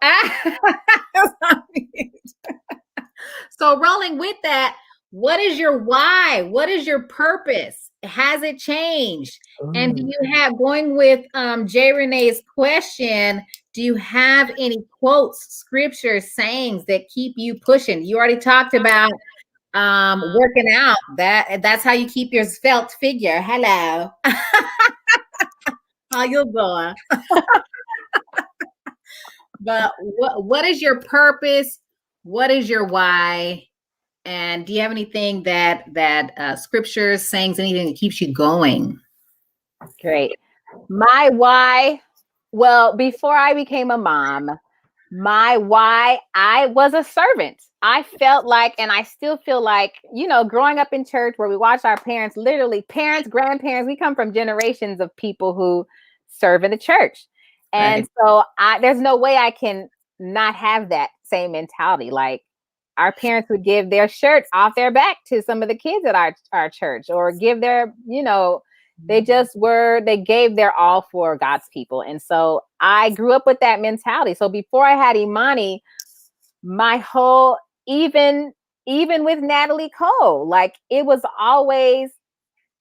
S1: So rolling with that, what is your why? What is your purpose? Has it changed? And do you have, going with Jay Renee's question, do you have any quotes, scriptures, sayings that keep you pushing? You already talked about working out. That's how you keep your svelte figure. Hello. How you doing? But what is your purpose? What is your why? And do you have anything that scriptures, sayings, anything that keeps you going?
S2: Great. My why, well, before I became a mom, my why, I was a servant. I felt like, and I still feel like, growing up in church where we watched our parents, literally parents, grandparents, we come from generations of people who serve in the church. And so there's no way I can not have that same mentality. Like, our parents would give their shirt off their back to some of the kids at our church, or give their, they gave their all for God's people. And so I grew up with that mentality. So before I had Imani, my whole, even with Natalie Cole, like, it was always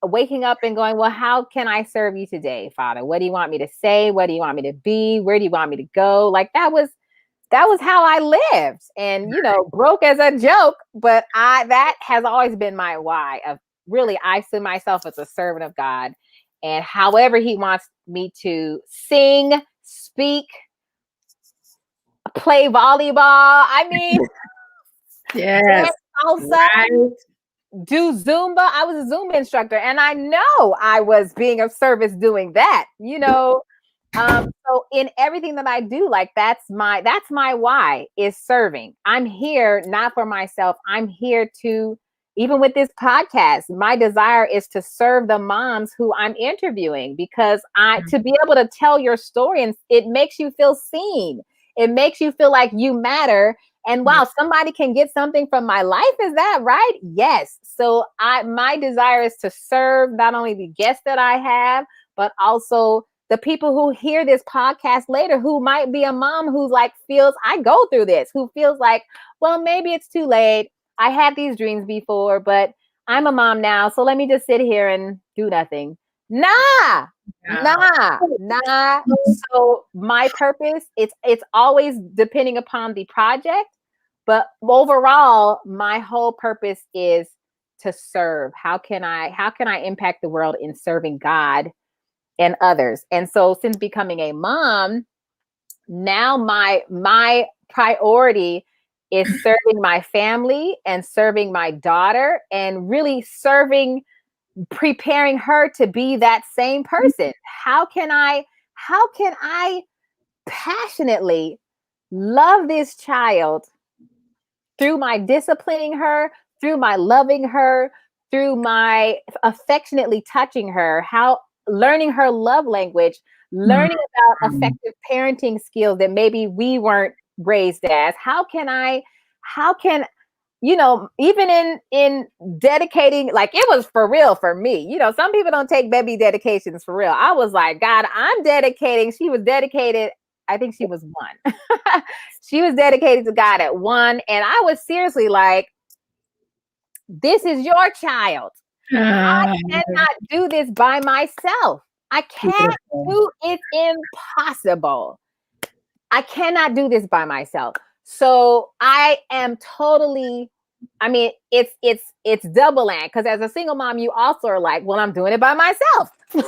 S2: waking up and going, well, how can I serve you today, Father? What do you want me to say? What do you want me to be? Where do you want me to go? Like, that was how I lived, and, broke as a joke, but that has always been my why, of really, I see myself as a servant of God, and however he wants me to sing, speak, play volleyball. I mean,
S1: yes,
S2: salsa, right. Do Zumba. I was a Zumba instructor, and I know I was being of service doing that, so in everything that I do, like, that's my why, is serving. I'm here not for myself. I'm here to, even with this podcast, my desire is to serve the moms who I'm interviewing, because to be able to tell your story, and it makes you feel seen. It makes you feel like you matter. And wow, somebody can get something from my life. Is that right? Yes. So my desire is to serve not only the guests that I have, but also the people who hear this podcast later, who might be a mom who's like, feels, I go through this, who feels like, well, maybe it's too late. I had these dreams before, but I'm a mom now, so let me just sit here and do nothing. Nah. So my purpose, it's always depending upon the project, but overall, my whole purpose is to serve. How can I impact the world in serving God and others? And so, since becoming a mom, now my priority is serving my family and serving my daughter, and really preparing her to be that same person. How can I passionately love this child through my disciplining her, through my loving her, through my affectionately touching her, learning her love language, learning about effective parenting skills that maybe we weren't raised as. How can even in dedicating, like, it was for real for me. Some people don't take baby dedications for real. I was like, God, I'm dedicating. She was dedicated. I think she was 1. She was dedicated to God at 1. And I was seriously like, this is your child. I cannot do this by myself. I can't do it. Impossible. I cannot do this by myself. So I am totally, I mean, it's double land, because as a single mom, you also are like, well, I'm doing it by myself. You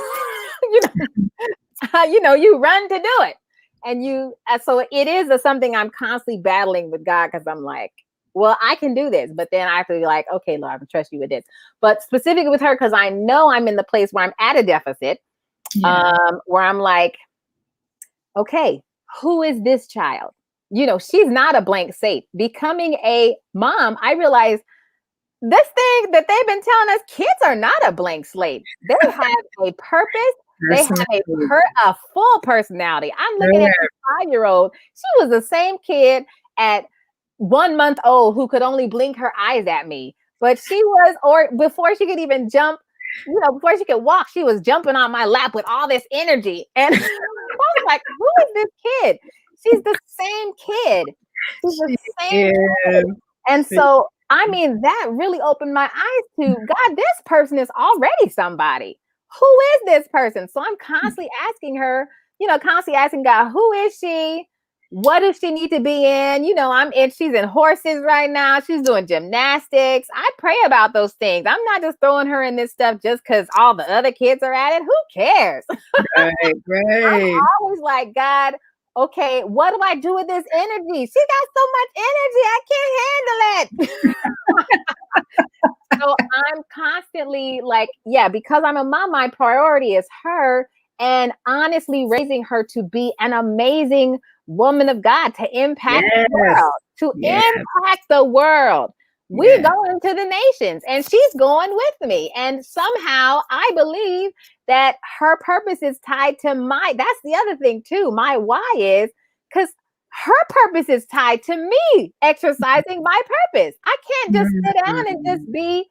S2: run to do it. And so it is something I'm constantly battling with God, because I'm like, well, I can do this, but then I have to be like, okay, Lord, I trust you with this. But specifically with her, because I know I'm in the place where I'm at a deficit, where I'm like, okay, who is this child? She's not a blank slate. Becoming a mom, I realized this thing that they've been telling us, kids are not a blank slate. They have a purpose. They have a full personality. I'm looking at a 5-year-old. She was the same kid at 1 month old who could only blink her eyes at me. But she was, or before she could even jump, before she could walk, she was jumping on my lap with all this energy. And I was like, who is this kid? She's the same kid. She's the same kid. And so, I mean, that really opened my eyes to God, this person is already somebody. Who is this person? So I'm constantly asking her, constantly asking God, who is she? What does she need to be in? She's in horses right now. She's doing gymnastics. I pray about those things. I'm not just throwing her in this stuff just because all the other kids are at it. Who cares?
S1: Right.
S2: I'm always like, God, okay, what do I do with this energy? She got so much energy. I can't handle it. So I'm constantly like, because I'm a mom, my priority is her, and honestly raising her to be an amazing woman of God, to impact the world, impact the world. We're going to the nations, and she's going with me. And somehow I believe that her purpose is tied to that's the other thing too. My why is because her purpose is tied to me exercising my purpose. I can't just sit down and just be,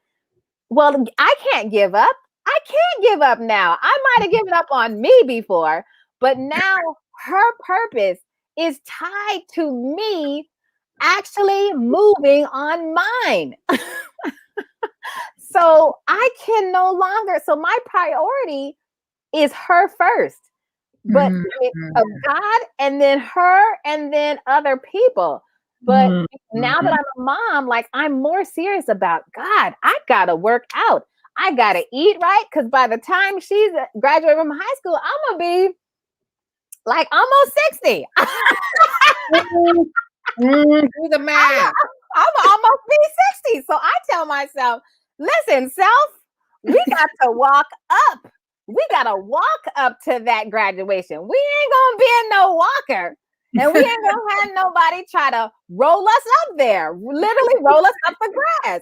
S2: well, I can't give up. I can't give up now. I might have given up on me before, but now her purpose is tied to me actually moving on mine. So I can no longer, so my priority is her first, but of God, and then her, and then other people. But now that I'm a mom, like, I'm more serious about God. I gotta work out. I gotta eat right, because by the time she's graduated from high school, I'm gonna be like almost 60.
S1: Do the math.
S2: I'm almost be 60. So I tell myself, listen, self, we got to walk up. We got to walk up to that graduation. We ain't going to be in no walker. And we ain't going to have nobody try to roll us up there, literally roll us up the grass.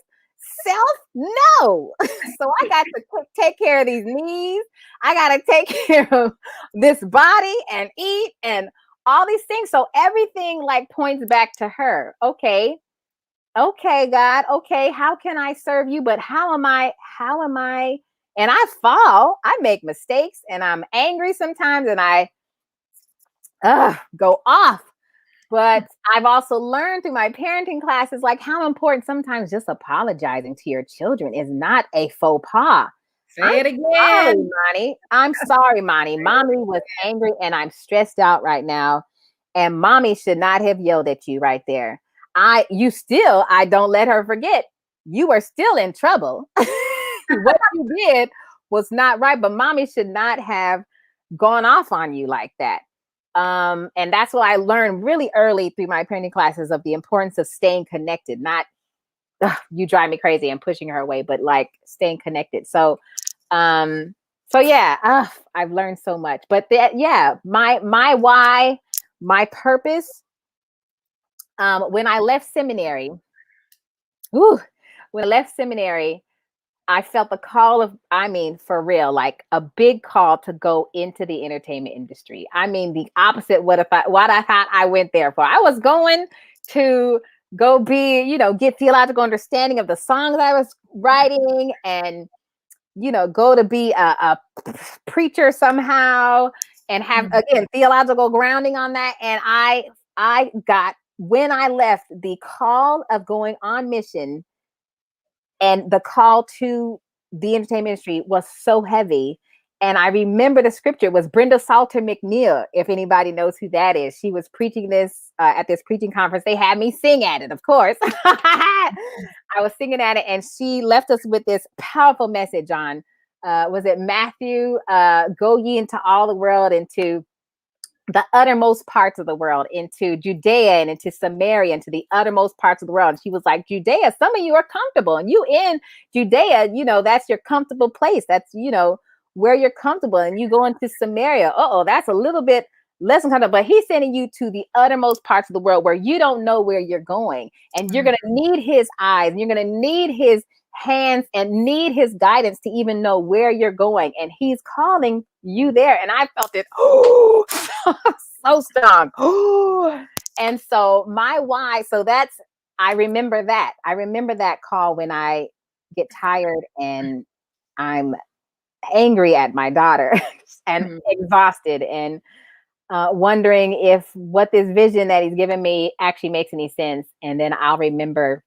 S2: Self, no. So I got to take care of these knees. I got to take care of this body and eat and all these things. So everything like points back to her. Okay, God. Okay, how can I serve you? But how am I? And I fall. I make mistakes, and I'm angry sometimes, and I go off. But I've also learned through my parenting classes, like, how important sometimes just apologizing to your children is not a faux pas.
S1: Say it again.
S2: Sorry, Monty. I'm sorry, Monty. Mommy was angry, and I'm stressed out right now. And mommy should not have yelled at you right there. I don't let her forget. You are still in trouble. What you did was not right, but mommy should not have gone off on you like that. And that's what I learned really early through my parenting classes, of the importance of staying connected, not you drive me crazy and pushing her away, but like staying connected. So I've learned so much. But my why, my purpose, when I left seminary, I felt the call of, for real, like a big call to go into the entertainment industry. I mean, the opposite what I thought I went there for. I was going to go be, get theological understanding of the songs I was writing, and, go to be a preacher somehow, and have, again, theological grounding on that. And I got, when I left, the call of going on mission and the call to the entertainment industry was so heavy. And I remember the scripture was Brenda Salter McNeil, if anybody knows who that is. She was preaching this at this preaching conference. They had me sing at it, of course. I was singing at it, and she left us with this powerful message on, was it Matthew? Go ye into all the world, into the uttermost parts of the world, into Judea and into Samaria, into the uttermost parts of the world. And she was like, Judea, some of you are comfortable, and you in Judea, that's your comfortable place. That's, where you're comfortable. And you go into Samaria, that's a little bit less uncomfortable. But he's sending you to the uttermost parts of the world where you don't know where you're going. And you're going to need his eyes, and you're going to need his hands, and need his guidance to even know where you're going. And he's calling you there. And I felt it so strong. And so my why, I remember that call when I get tired and I'm angry at my daughter and exhausted, and wondering if what this vision that he's given me actually makes any sense. And then I'll remember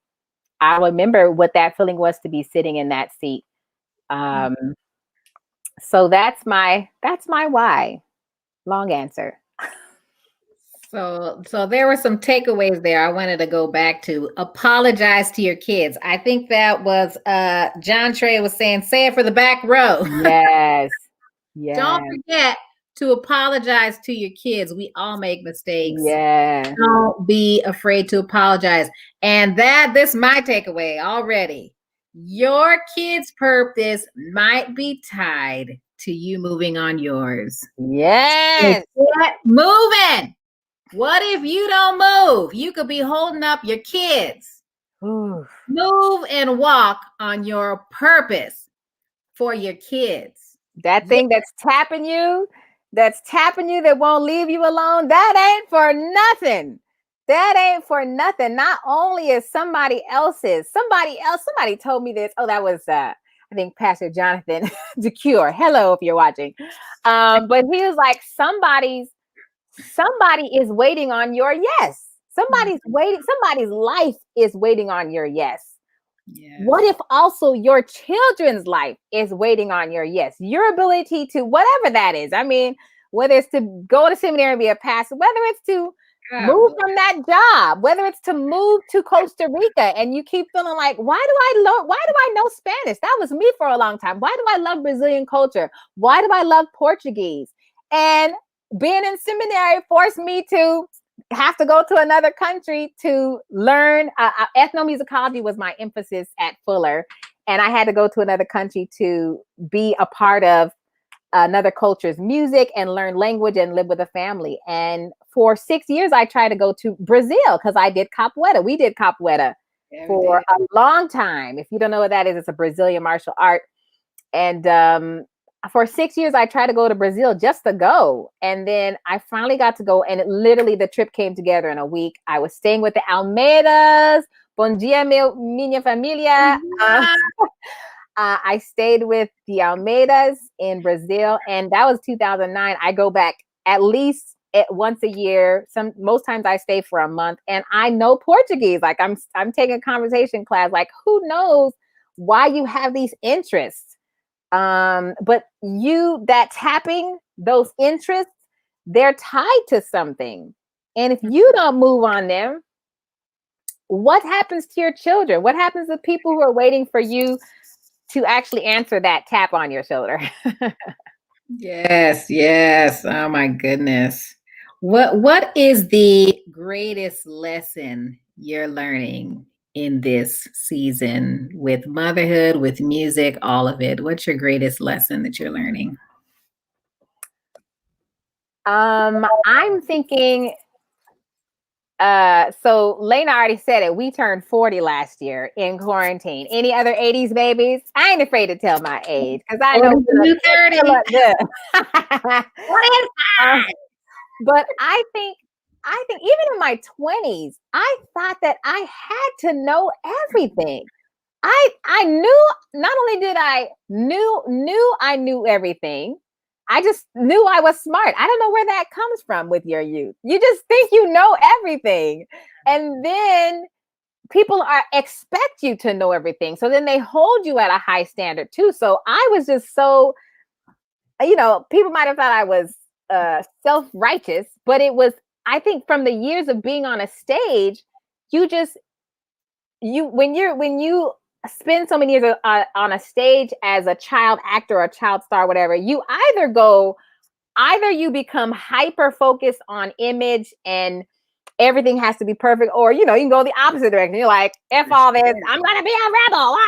S2: I remember what that feeling was to be sitting in that seat. So that's my why. Long answer.
S1: So there were some takeaways there I wanted to go back to. Apologize to your kids. I think that was John Trey was saying, say it for the back row.
S2: Yes. Yeah.
S1: Don't forget to apologize to your kids. We all make mistakes.
S2: Yeah.
S1: Don't be afraid to apologize. And this is my takeaway already. Your kids' purpose might be tied to you moving on yours.
S2: Yes.
S1: So get moving. What if you don't move? You could be holding up your kids.
S2: Oof.
S1: Move and walk on your purpose for your kids.
S2: That thing that's tapping you, that won't leave you alone, that ain't for nothing. That ain't for nothing. Not only is somebody told me this. Oh, that was I think Pastor Jonathan DeCure. Hello, if you're watching. But he was like, somebody is waiting on your yes. Somebody's life is waiting on your yes. Yes. What if also your children's life is waiting on your yes? Your ability to, whatever that is. I mean, whether it's to go to seminary and be a pastor, whether it's to move from that job, whether it's to move to Costa Rica and you keep feeling like, why do I know Spanish? That was me for a long time. Why do I love Brazilian culture? Why do I love Portuguese? And being in seminary forced me to have to go to another country to learn. Ethnomusicology was my emphasis at Fuller. And I had to go to another country to be a part of another culture's music and learn language and live with a family. And for 6 years, I tried to go to Brazil because I did capoeira. We did capoeira for a long time. If you don't know what that is, it's a Brazilian martial art. And for 6 years, I tried to go to Brazil just to go. And then I finally got to go. And the trip came together in a week. I was staying with the Almeidas. Bom dia, minha familia. I stayed with the Almeidas in Brazil. And that was 2009. I go back at least once a year. Most times I stay for a month. And I know Portuguese. Like I'm taking a conversation class. Like, who knows why you have these interests? But that tapping, those interests, they're tied to something. And if you don't move on them, what happens to your children? What happens to people who are waiting for you to actually answer that tap on your shoulder?
S1: Yes. Oh my goodness. What is the greatest lesson you're learning in this season with motherhood, with music, all of it? What's your greatest lesson that you're learning?
S2: I'm thinking, so Lena already said it. We turned 40 last year in quarantine. Any other 80s babies? I ain't afraid to tell my age because I know
S1: you 30.
S2: What is that? But I think even in my 20s, I thought that I had to know everything. I knew, not only did I knew everything, I just knew I was smart. I don't know where that comes from with your youth. You just think you know everything. And then people expect you to know everything. So then they hold you at a high standard too. So I was just so, people might have thought I was self-righteous, but it was, I think from the years of being on a stage, when you spend so many years on a stage as a child actor or a child star, whatever, you either you become hyper focused on image and everything has to be perfect, or you can go the opposite direction. You're like, F all this, I'm gonna be a rebel.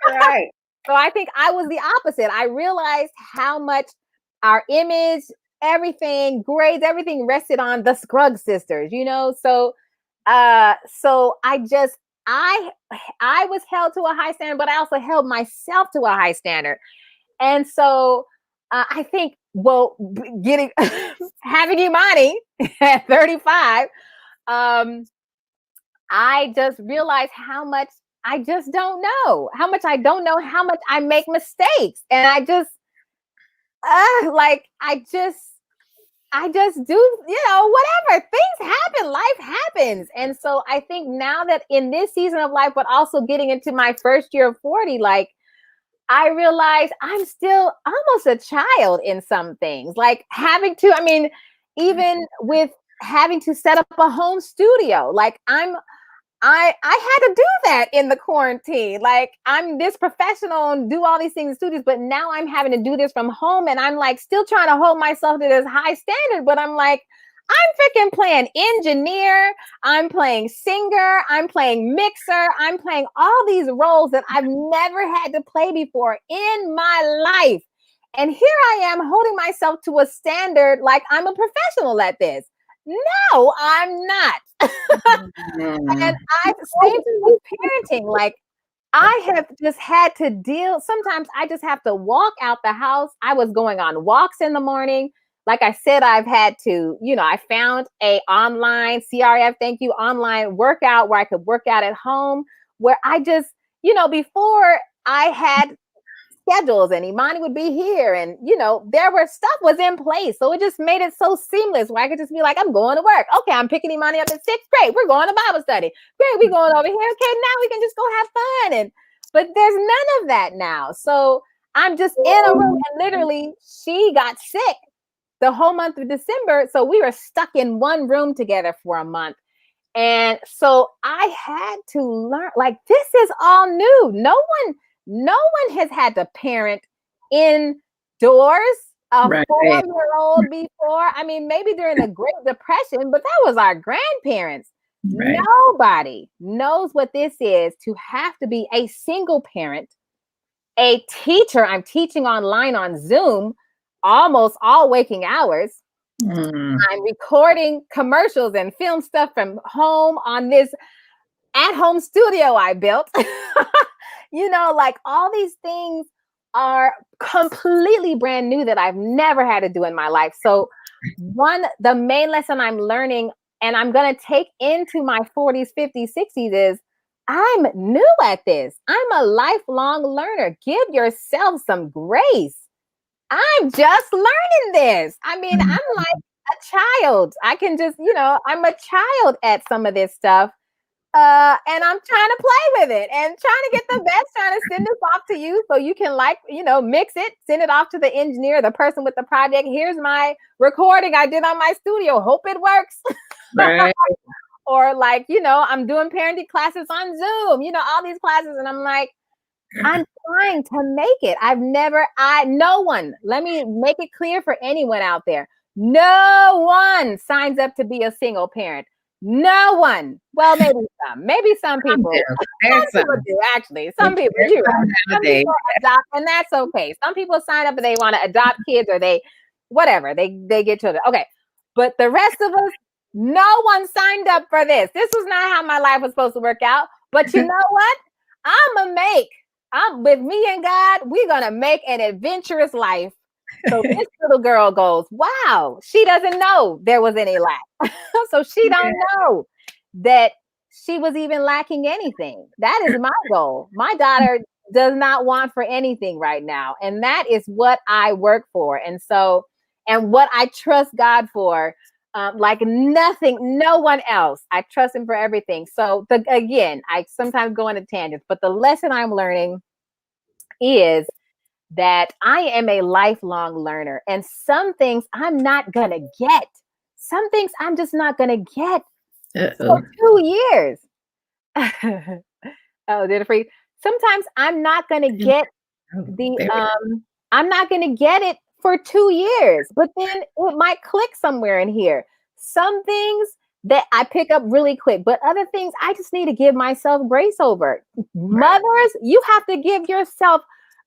S2: Right. So I think I was the opposite. I realized how much our image, everything, grades, everything rested on the Scruggs sisters, So I was held to a high standard, but I also held myself to a high standard. And so I think, having Imani at 35, I just realized how much I just don't know, how much I make mistakes. And I just, I just do, whatever. Things happen, life happens. And so I think now that in this season of life, but also getting into my first year of 40, like I realize I'm still almost a child in some things, like having to, even with having to set up a home studio, like I had to do that in the quarantine. Like I'm this professional and do all these things in studios, but now I'm having to do this from home, and I'm like still trying to hold myself to this high standard. But I'm like, I'm freaking playing engineer, I'm playing singer, I'm playing mixer, I'm playing all these roles that I've never had to play before in my life. And here I am holding myself to a standard like I'm a professional at this. No, I'm not. And I've seen with parenting, like I have just had to deal. Sometimes I just have to walk out the house. I was going on walks in the morning. Like I said, I've had to, I found a online CRF, thank you, online workout where I could work out at home, where I just, before I had schedules and Imani would be here, and there were stuff was in place, so it just made it so seamless where I could just be like, I'm going to work, okay, I'm picking Imani up at 6, great, we're going to Bible study, great, we're going over here, okay, now we can just go have fun. But there's none of that now, so I'm just in a room, and literally she got sick the whole month of December, so we were stuck in one room together for a month. And so I had to learn, like, this is all new. No one has had to parent indoors a 4-year-old before. I mean, maybe during the Great Depression, but that was our grandparents. Right. Nobody knows what this is to have to be a single parent, a teacher. I'm teaching online on Zoom almost all waking hours. I'm recording commercials and film stuff from home on this at-home studio I built. Like all these things are completely brand new that I've never had to do in my life. So the main lesson I'm learning, and I'm going to take into my 40s, 50s, 60s, is I'm new at this. I'm a lifelong learner. Give yourself some grace. I'm just learning this. I mean, I'm like a child. I can just, I'm a child at some of this stuff. And I'm trying to play with it and trying to get the best, trying to send this off to you so you can mix it, send it off to the engineer, the person with the project. Here's my recording I did on my studio. Hope it works. Right. Or like, I'm doing parenting classes on Zoom, all these classes. And I'm like, I'm trying to make it. No one, let me make it clear for anyone out there. No one signs up to be a single parent. No one. Well, maybe some people. Some people do, actually. Some people do. Some people adopt, and that's okay. Some people sign up and they want to adopt kids, or they get children. Okay. But the rest of us, no one signed up for this. This was not how my life was supposed to work out. But you know what? I'm with me and God, we're going to make an adventurous life. So this little girl goes, wow, she doesn't know there was any lack. So she don't know that she was even lacking anything. That is my goal. My daughter does not want for anything right now. And that is what I work for. And what I trust God for, like nothing, no one else. I trust him for everything. So again, I sometimes go into tangents, but the lesson I'm learning is that I am a lifelong learner, and some things I'm not going to get. Some things I'm just not going to get for 2 years. Oh, did it freeze? Sometimes I'm not going to get I'm not going to get it for 2 years, but then it might click somewhere in here. Some things that I pick up really quick, but other things I just need to give myself grace over. Mothers, you have to give yourself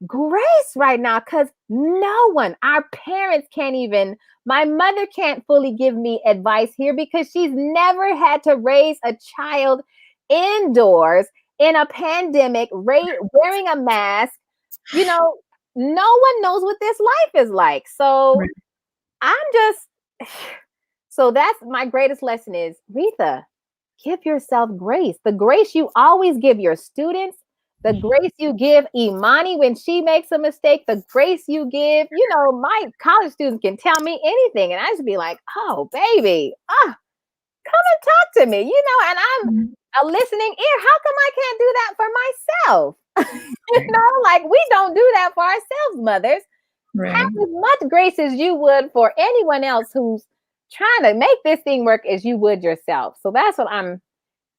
S2: grace right now, because no one, our parents can't even, my mother can't fully give me advice here because she's never had to raise a child indoors in a pandemic, wearing a mask. No one knows what this life is like. So so that's my greatest lesson is, Retha, give yourself grace. The grace you always give your students, the grace you give Imani when she makes a mistake, the grace you give, my college students can tell me anything. And I just be like, oh, baby, come and talk to me, and I'm a listening ear. How come I can't do that for myself? Like we don't do that for ourselves, mothers. Right. Have as much grace as you would for anyone else who's trying to make this thing work as you would yourself. So that's what I'm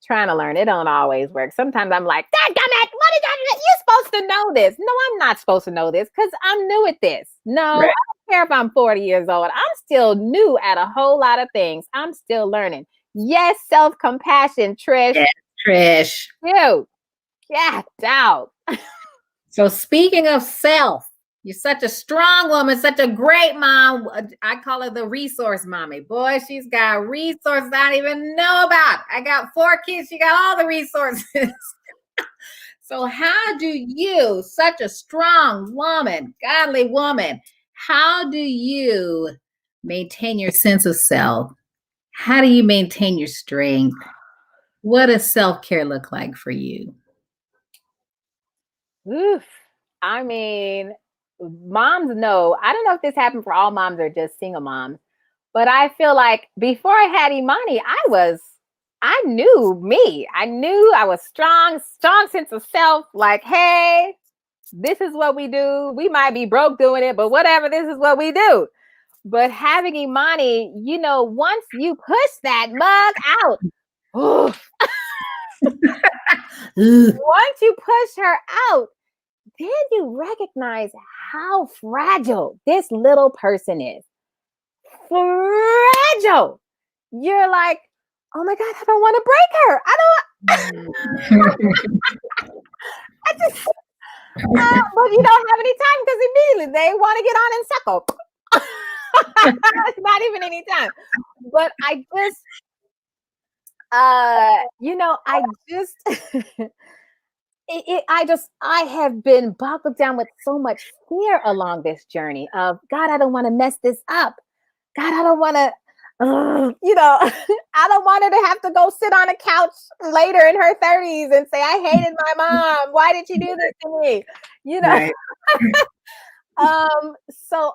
S2: trying to learn. It don't always work. Sometimes I'm like, damn it, what is that? You're supposed to know this. No, I'm not supposed to know this because I'm new at this. No, right. I don't care if I'm 40 years old. I'm still new at a whole lot of things. I'm still learning. Yes, self-compassion, Trish.
S1: Yes, Trish.
S2: Dude, get out.
S1: So speaking of self, you're such a strong woman, such a great mom. I call her the resource mommy. Boy, she's got resources I don't even know about. I got 4 kids. She got all the resources. So how do you, such a strong woman, godly woman, how do you maintain your sense of self? How do you maintain your strength? What does self-care look like for you?
S2: Oof. I mean, moms know. I don't know if this happened for all moms or just single moms, but I feel like before I had Imani, I knew me. I knew I was strong sense of self. Like, hey, this is what we do. We might be broke doing it, but whatever, this is what we do. But having Imani, once you push that mug out, once you push her out, then you recognize how fragile this little person is. Fragile. You're like, oh my God, I don't want to break her. But you don't have any time because immediately they want to get on and suckle. It's not even any time. But I have been boggled down with so much fear along this journey of, God, I don't want to mess this up. God, I don't want to, I don't want her to have to go sit on a couch later in her 30s and say, I hated my mom. Why did you do this to me? Right. So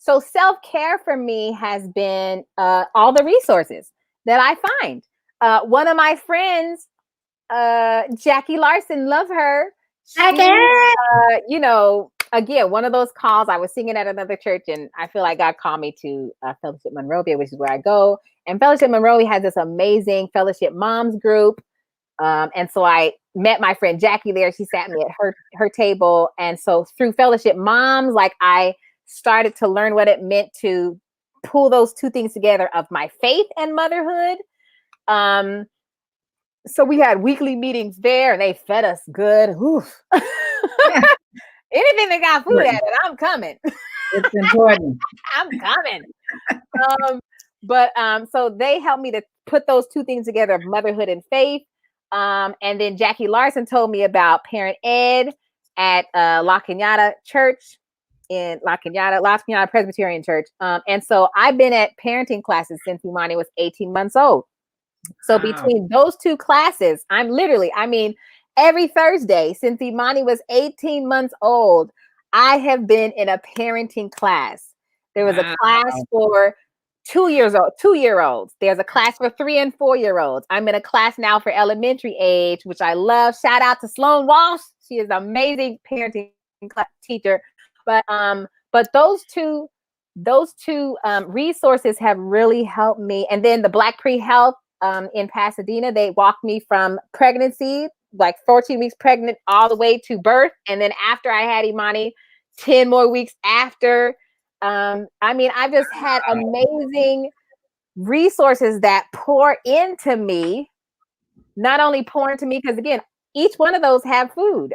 S2: so self-care for me has been all the resources that I find. One of my friends, Jackie Larson, love her. Again, one of those calls, I was singing at another church and I feel like God called me to Fellowship Monrovia, which is where I go. And Fellowship Monrovia has this amazing Fellowship Moms group. And so I met my friend Jackie there. She sat me at her table. And so through Fellowship Moms, like I started to learn what it meant to pull those two things together of my faith and motherhood. So we had weekly meetings there and they fed us good. Anything that got food at it, I'm coming.
S1: It's important.
S2: I'm coming. So they helped me to put those two things together of motherhood and faith. And then Jackie Larson told me about parent ed at La Cañada Church in La Cañada Presbyterian Church. And so I've been at parenting classes since Imani was 18 months old. So between those two classes, every Thursday since Imani was 18 months old, I have been in a parenting class. There was a class for 2-year-olds. There's a class for 3 and 4-year-olds. I'm in a class now for elementary age, which I love. Shout out to Sloan Walsh. She is an amazing parenting teacher. But those two resources have really helped me. And then the Black Pre-Health in Pasadena, they walked me from pregnancy, like 14 weeks pregnant, all the way to birth. And then after I had Imani, 10 more weeks after. I've just had amazing resources that pour into me, not only pour into me, because again, each one of those have food.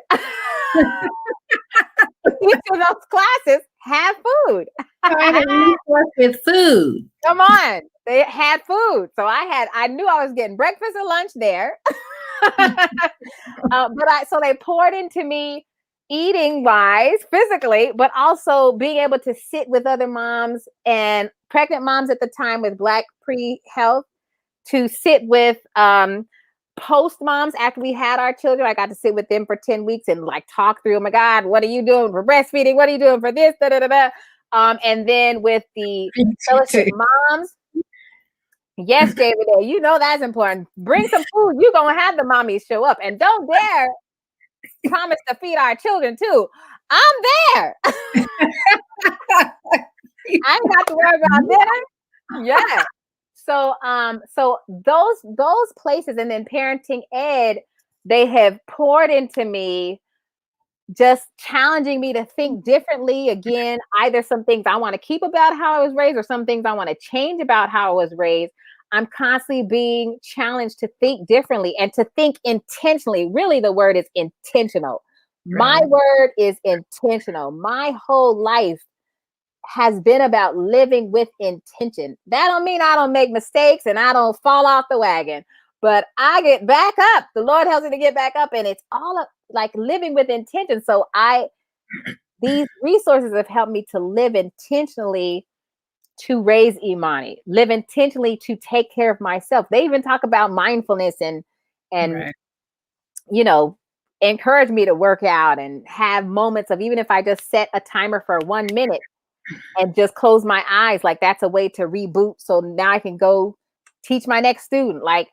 S2: Each of those classes have food.
S1: With food.
S2: Come on. They had food. So I knew I was getting breakfast and lunch there. So they poured into me eating wise, physically, but also being able to sit with other moms and pregnant moms at the time with Black Pre-Health, to sit with post moms, after we had our children, I got to sit with them for 10 weeks and like talk through, oh my God, what are you doing for breastfeeding? What are you doing for this? Da, da, da, da. And then with the fellowship moms, yes, David, you know that's important. Bring some food. You're going to have the mommies show up. And don't dare promise to feed our children too. I'm there. I ain't got to worry about dinner. Yeah. So those places, and then parenting ed, they have poured into me, just challenging me to think differently. Again, either some things I want to keep about how I was raised or some things I want to change about how I was raised. I'm constantly being challenged to think differently and to think intentionally. Really, the word is intentional. Right. My word is intentional. My whole life has been about living with intention. That don't mean I don't make mistakes and I don't fall off the wagon, but I get back up. The Lord helps me to get back up, and it's all like living with intention. So these resources have helped me to live intentionally to raise Imani, live intentionally to take care of myself. They even talk about mindfulness and right. you know, encourage me to work out and have moments of, even if I just set a timer for 1 minute and just close my eyes, like that's a way to reboot. So now I can go teach my next student. Like,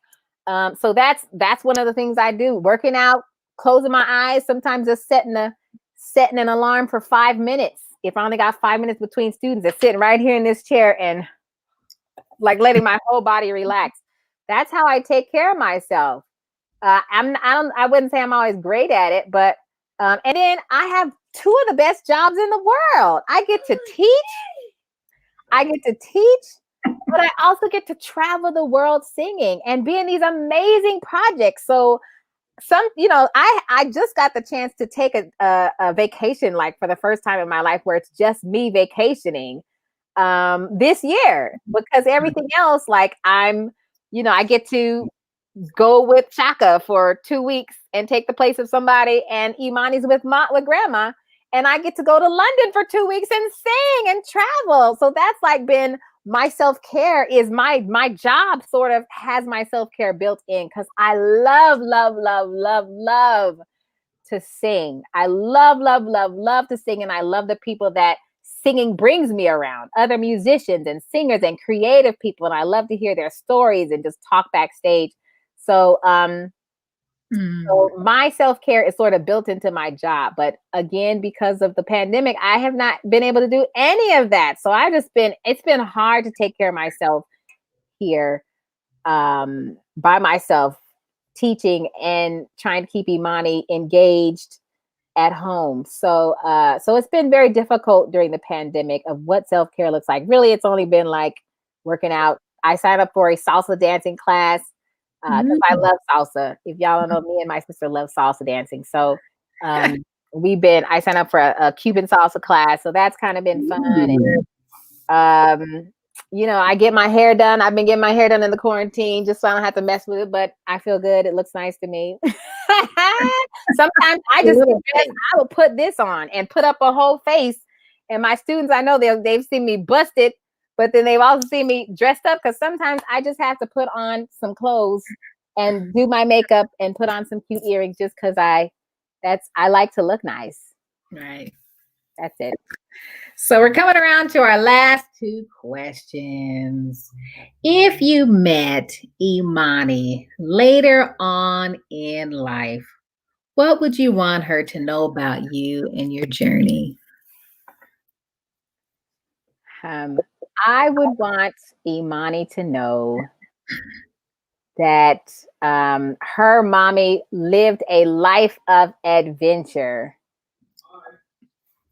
S2: so that's one of the things I do. Working out, closing my eyes, sometimes just setting an alarm for 5 minutes. If I only got 5 minutes between students, and sitting right here in this chair and like letting my whole body relax. That's how I take care of myself. I wouldn't say I'm always great at it, but and then I have 2 of the best jobs in the world. I get to teach, but I also get to travel the world singing and be in these amazing projects. So I just got the chance to take a vacation, like for the first time in my life, where it's just me vacationing this year, because everything else, like I get to go with Chaka for 2 weeks and take the place of somebody, and Imani's with grandma, and I get to go to London for 2 weeks and sing and travel. So that's like been my self-care. Is my job sort of has my self-care built in, because I love to sing. I love to sing, and I love the people that singing brings me around, other musicians and singers and creative people, and I love to hear their stories and just talk backstage. So so my self-care is sort of built into my job. But again, because of the pandemic, I have not been able to do any of that. So it's been hard to take care of myself here by myself, teaching and trying to keep Imani engaged at home. So so it's been very difficult during the pandemic of what self-care looks like. Really, it's only been like working out. I signed up for a salsa dancing class because I love salsa. If y'all don't know, me and my sister love salsa dancing. So I signed up for a Cuban salsa class. So that's kind of been fun. And I get my hair done. I've been getting my hair done in the quarantine just so I don't have to mess with it, but I feel good. It looks nice to me. Sometimes I will put this on and put up a whole face. And my students, I know they've seen me busted, but then they've also seen me dressed up, because sometimes I just have to put on some clothes and do my makeup and put on some cute earrings just because I like to look nice.
S1: Right.
S2: That's it.
S1: So we're coming around to our last 2 questions. If you met Imani later on in life, what would you want her to know about you and your journey?
S2: I would want Imani to know that her mommy lived a life of adventure.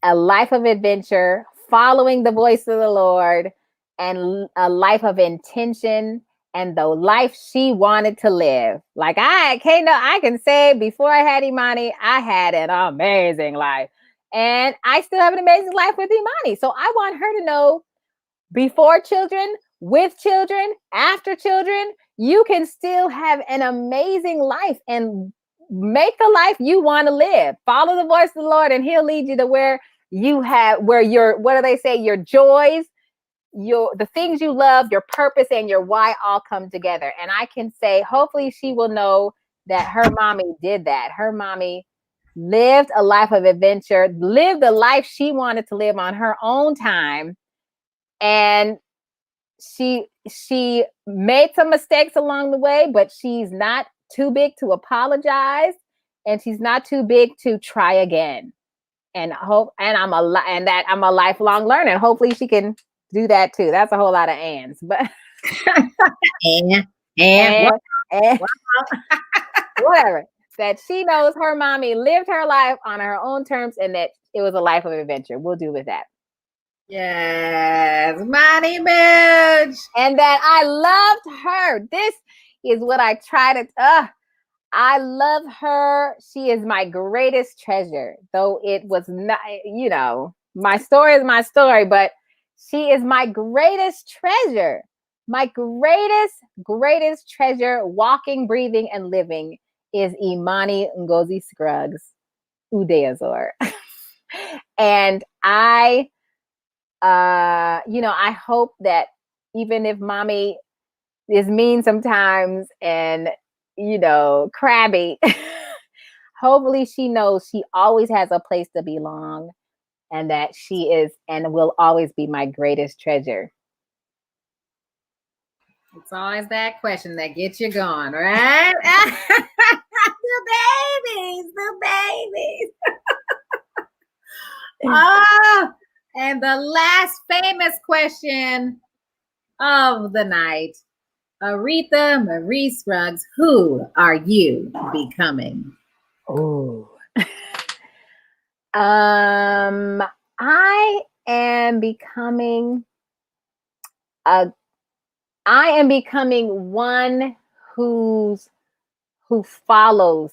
S2: A life of adventure, following the voice of the Lord, and a life of intention, and the life she wanted to live. Like I can say, before I had Imani, I had an amazing life, and I still have an amazing life with Imani. So I want her to know, before children, with children, after children, you can still have an amazing life and make the life you want to live. Follow the voice of the Lord, and He'll lead you to where your, what do they say? Your joys, the things you love, your purpose, and your why all come together. And I can say, hopefully she will know that her mommy did that. Her mommy lived a life of adventure, lived the life she wanted to live on her own time. And she made some mistakes along the way, but she's not too big to apologize, and she's not too big to try again. And I'm a lifelong learner. Hopefully she can do that too. That's a whole lot of ands, but and whatever. That she knows her mommy lived her life on her own terms, and that it was a life of adventure. We'll do with that.
S1: Yes, Money Mooch.
S2: And that I loved her. This is what I try to. I love her. She is my greatest treasure. Though it was not, my story is my story, but she is my greatest treasure. My greatest treasure, walking, breathing, and living, is Imani Ngozi Scruggs Udeazor. And I hope that even if mommy is mean sometimes and, crabby, hopefully she knows she always has a place to belong, and that she is and will always be my greatest treasure.
S1: It's always that question that gets you going, right? The babies. Oh, and the last famous question of the night. Aretha Marie Scruggs, who are you becoming?
S2: Oh. I am becoming one who follows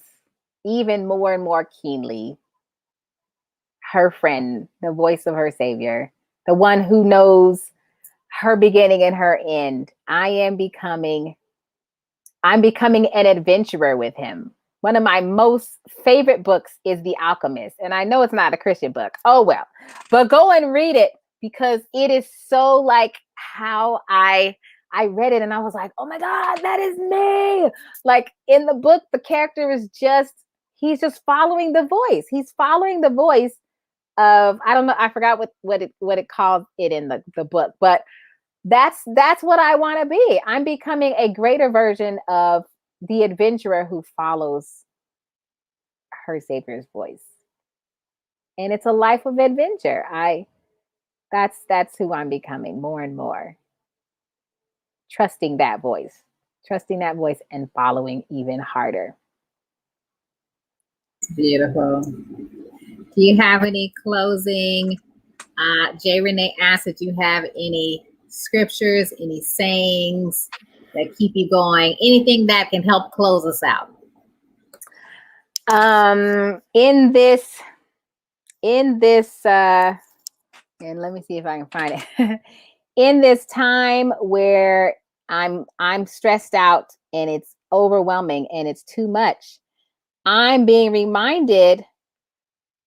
S2: even more and more keenly her friend, the voice of her savior, the one who knows her beginning and her end. I'm becoming an adventurer with him. One of my most favorite books is The Alchemist. And I know it's not a Christian book. Oh, well, but go and read it, because it is so like how I read it and I was like, oh my God, that is me. Like in the book, the character is he's just following the voice. He's following the voice of, I don't know, I forgot what it called it in the book, but that's what I want to be. I'm becoming a greater version of the adventurer who follows her savior's voice. And it's a life of adventure. That's who I'm becoming more and more. Trusting that voice and following even harder.
S1: Beautiful. Do you have any closing? J. Renee asked if you have any scriptures, any sayings that keep you going, anything that can help close us out.
S2: In this and let me see if I can find it. In this time where I'm stressed out and it's overwhelming and it's too much, I'm being reminded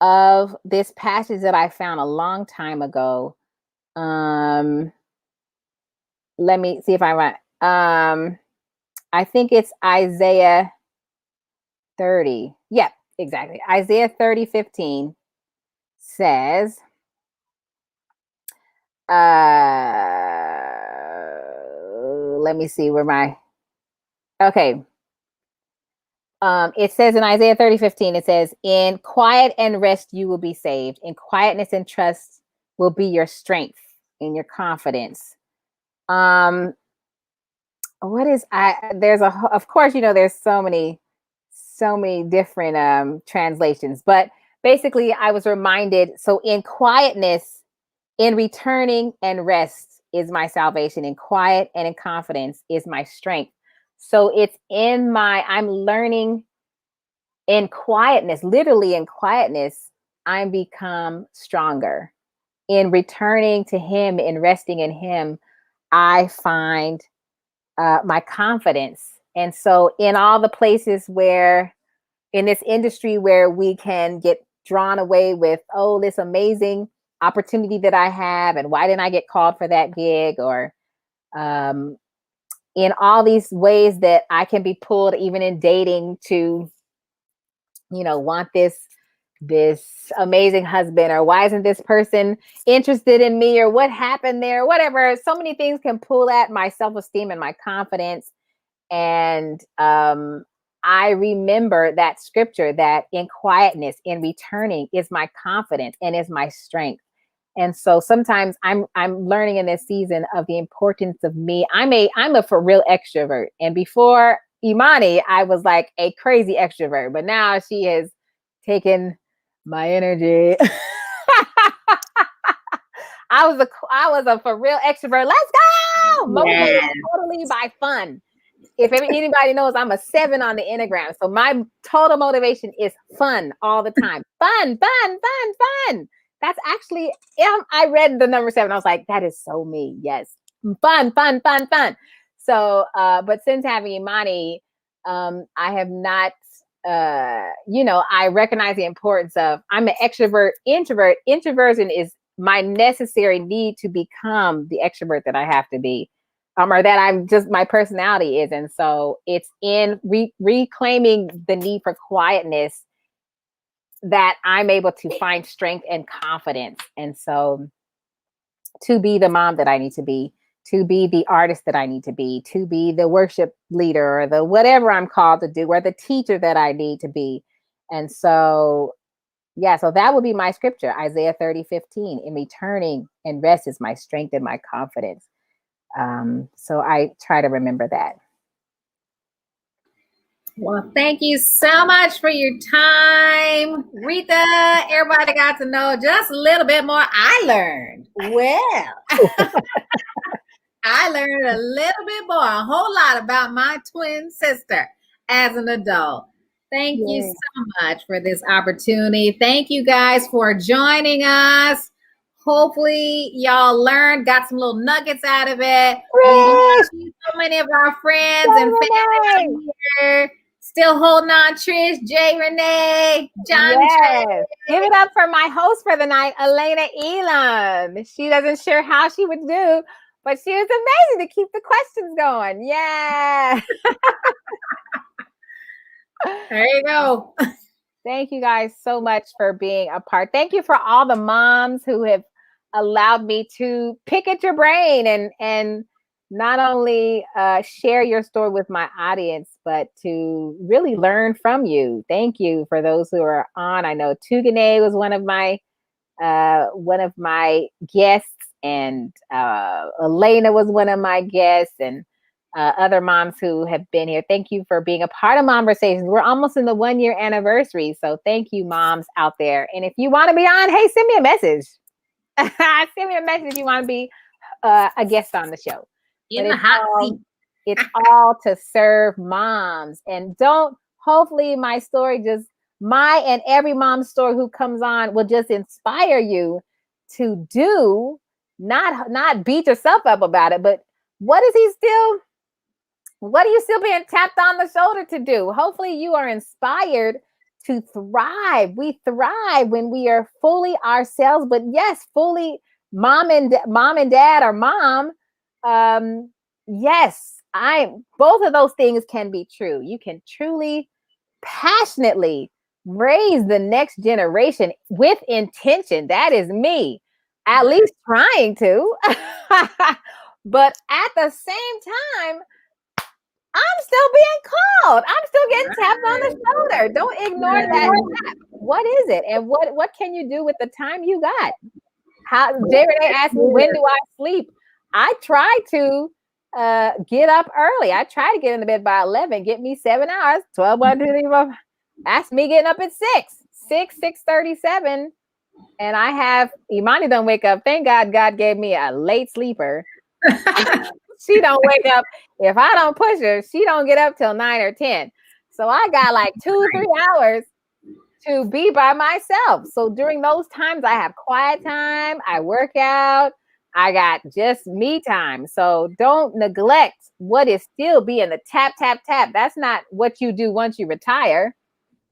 S2: of this passage that I found a long time ago. Let me see if I'm right. I think it's Isaiah 30. Yep, exactly. Isaiah 30:15 says, let me see where okay. It says in Isaiah 30:15, it says, in quiet and rest, you will be saved. In quietness and trust will be your strength and your confidence. Of course, there's so many different translations, but basically I was reminded, so in quietness, in returning and rest is my salvation. In quiet and in confidence is my strength. So it's I'm learning in quietness, literally in quietness, I'm become stronger. In returning to him, in resting in him, I find my confidence. And so in all the places where, in this industry where we can get drawn away with, oh, this amazing opportunity that I have, and why didn't I get called for that gig? Or in all these ways that I can be pulled, even in dating, to, want this amazing husband, or why isn't this person interested in me, or what happened there, whatever. So many things can pull at my self-esteem and my confidence. And I remember that scripture, that in quietness, in returning, is my confidence and is my strength. And so sometimes I'm learning in this season of the importance of me. I'm a for real extrovert. And before Imani, I was like a crazy extrovert, but now she has taken my energy. I was a for real extrovert. Let's go! Motivated totally by fun. If anybody knows, I'm a 7 on the Enneagram. So my total motivation is fun all the time. Fun, fun, fun, fun. That's actually, I read the number 7. I was like, that is so me. Yes. Fun, fun, fun, fun. So, but since having Imani, I have not, I recognize the importance of, I'm an extrovert, introvert. Introversion is my necessary need to become the extrovert that I have to be. Or that I'm just, my personality is. And so it's in reclaiming the need for quietness that I'm able to find strength and confidence. And so to be the mom that I need to be the artist that I need to be the worship leader, or the whatever I'm called to do, or the teacher that I need to be. And so, so that would be my scripture, Isaiah 30:15. In returning and rest is my strength and my confidence. So I try to remember that.
S1: Well, thank you so much for your time, Aretha. Everybody got to know just a little bit more. I learned. Well, I learned a little bit more, a whole lot about my twin sister as an adult. Thank you so much for this opportunity. Thank you guys for joining us. Hopefully y'all learned, got some little nuggets out of it. So many of our friends and family here still holding on. Trish, Jay, Renee, John.
S2: Yes. Give it up for my host for the night, Alayna Elam. She doesn't sure how she would do, but she was amazing to keep the questions going. Yeah.
S1: There you go.
S2: Thank you guys so much for being a part. Thank you for all the moms who have allowed me to pick at your brain and not only share your story with my audience, but to really learn from you. Thank you for those who are on. I know Tugane was one of my guests, and Alayna was one of my guests, and other moms who have been here. Thank you for being a part of MOMVersations. We're almost in the 1-year anniversary. So thank you, moms out there. And if you want to be on, hey, send me a message. Send me a message if you want to be a guest on the show.
S1: In the hot seat.
S2: It's all to serve moms. And hopefully my story my and every mom's story who comes on will just inspire you to do, not beat yourself up about it, but what are you still being tapped on the shoulder to do? Hopefully you are inspired to thrive. We thrive when we are fully ourselves, but yes, fully mom and dad or mom. Yes, both of those things can be true. You can truly, passionately raise the next generation with intention. That is me, at least trying to. But at the same time, I'm still being called. I'm still getting tapped on the shoulder. Don't ignore that. What is it? And what can you do with the time you got? Jay Renee asked me, when do I sleep? I try to get up early. I try to get in the bed by 11, get me 7 hours, 12, 1, 2, 3, 4. That's me getting up at 6:37. And I have, Imani don't wake up. Thank God gave me a late sleeper. She don't wake up. If I don't push her, she don't get up till 9 or 10. So I got like 2-3 hours to be by myself. So during those times, I have quiet time. I work out. I got just me time. So don't neglect what is still being the tap, tap, tap. That's not what you do once you retire.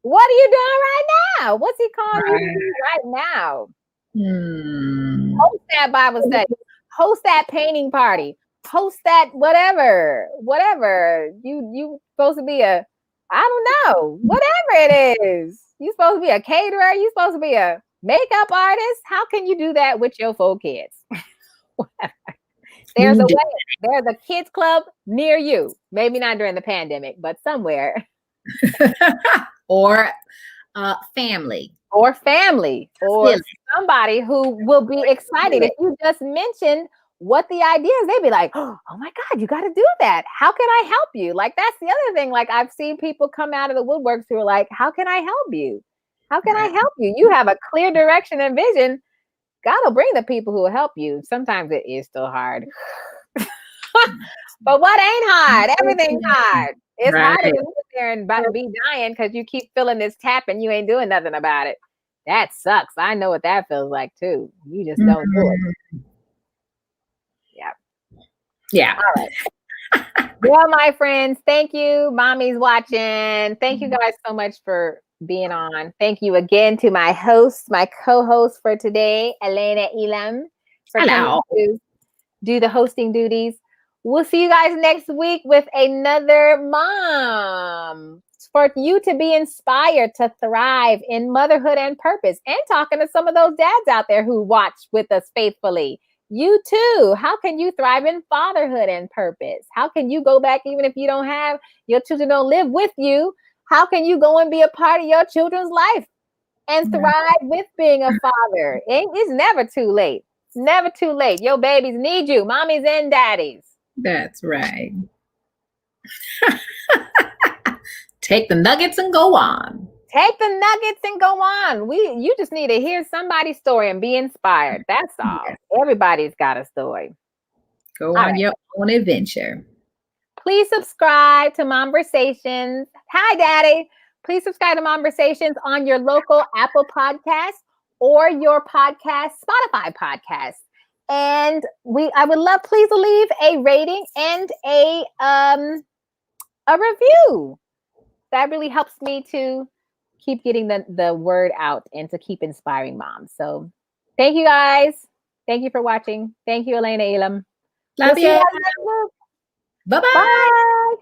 S2: What are you doing right now? What's he calling you to do right now? Host that Bible study. Host that painting party. post that whatever. You supposed to be I don't know, whatever it is. You supposed to be a caterer. You supposed to be a makeup artist. How can you do that with your 4 kids? There's a way. There's a kids club near you. Maybe not during the pandemic, but somewhere.
S1: Or family.
S2: Or somebody who will be excited. If you just mention what the idea is, they'd be like, oh my God, you got to do that. How can I help you? Like, that's the other thing. Like, I've seen people come out of the woodworks who are like, how can I help you? How can I help you? You have a clear direction and vision. God will bring the people who will help you. Sometimes it is still hard. But what ain't hard? Everything's hard. It's hard to sit there and be dying because you keep filling this tap and you ain't doing nothing about it. That sucks. I know what that feels like too. You just don't do it.
S1: Yeah.
S2: All right. Well, my friends, thank you. Mommy's watching. Thank you guys so much for being on. Thank you again to my host, my co-host for today, Alayna Elam, for coming to do the hosting duties. We'll see you guys next week with another mom for you to be inspired to thrive in motherhood and purpose, and talking to some of those dads out there who watch with us faithfully. You too. How can you thrive in fatherhood and purpose? How can you go back even if you don't have your children don't live with you? How can you go and be a part of your children's life and thrive with being a father? It's never too late. Never too late. Your babies need you, mommies and daddies.
S1: That's right. Take the nuggets and go on.
S2: Take the nuggets and go on. You just need to hear somebody's story and be inspired. That's all. Everybody's got a story.
S1: Go on your own adventure.
S2: Please subscribe to MOMVersations. Hi, Daddy. Please subscribe to MOMVersations on your local Apple podcast or your podcast, Spotify podcast. And I would love, please leave a rating and a review. That really helps me to keep getting the word out and to keep inspiring moms. So thank you guys. Thank you for watching. Thank you, Alayna Elam.
S1: Love you. Bye-bye.
S2: Bye.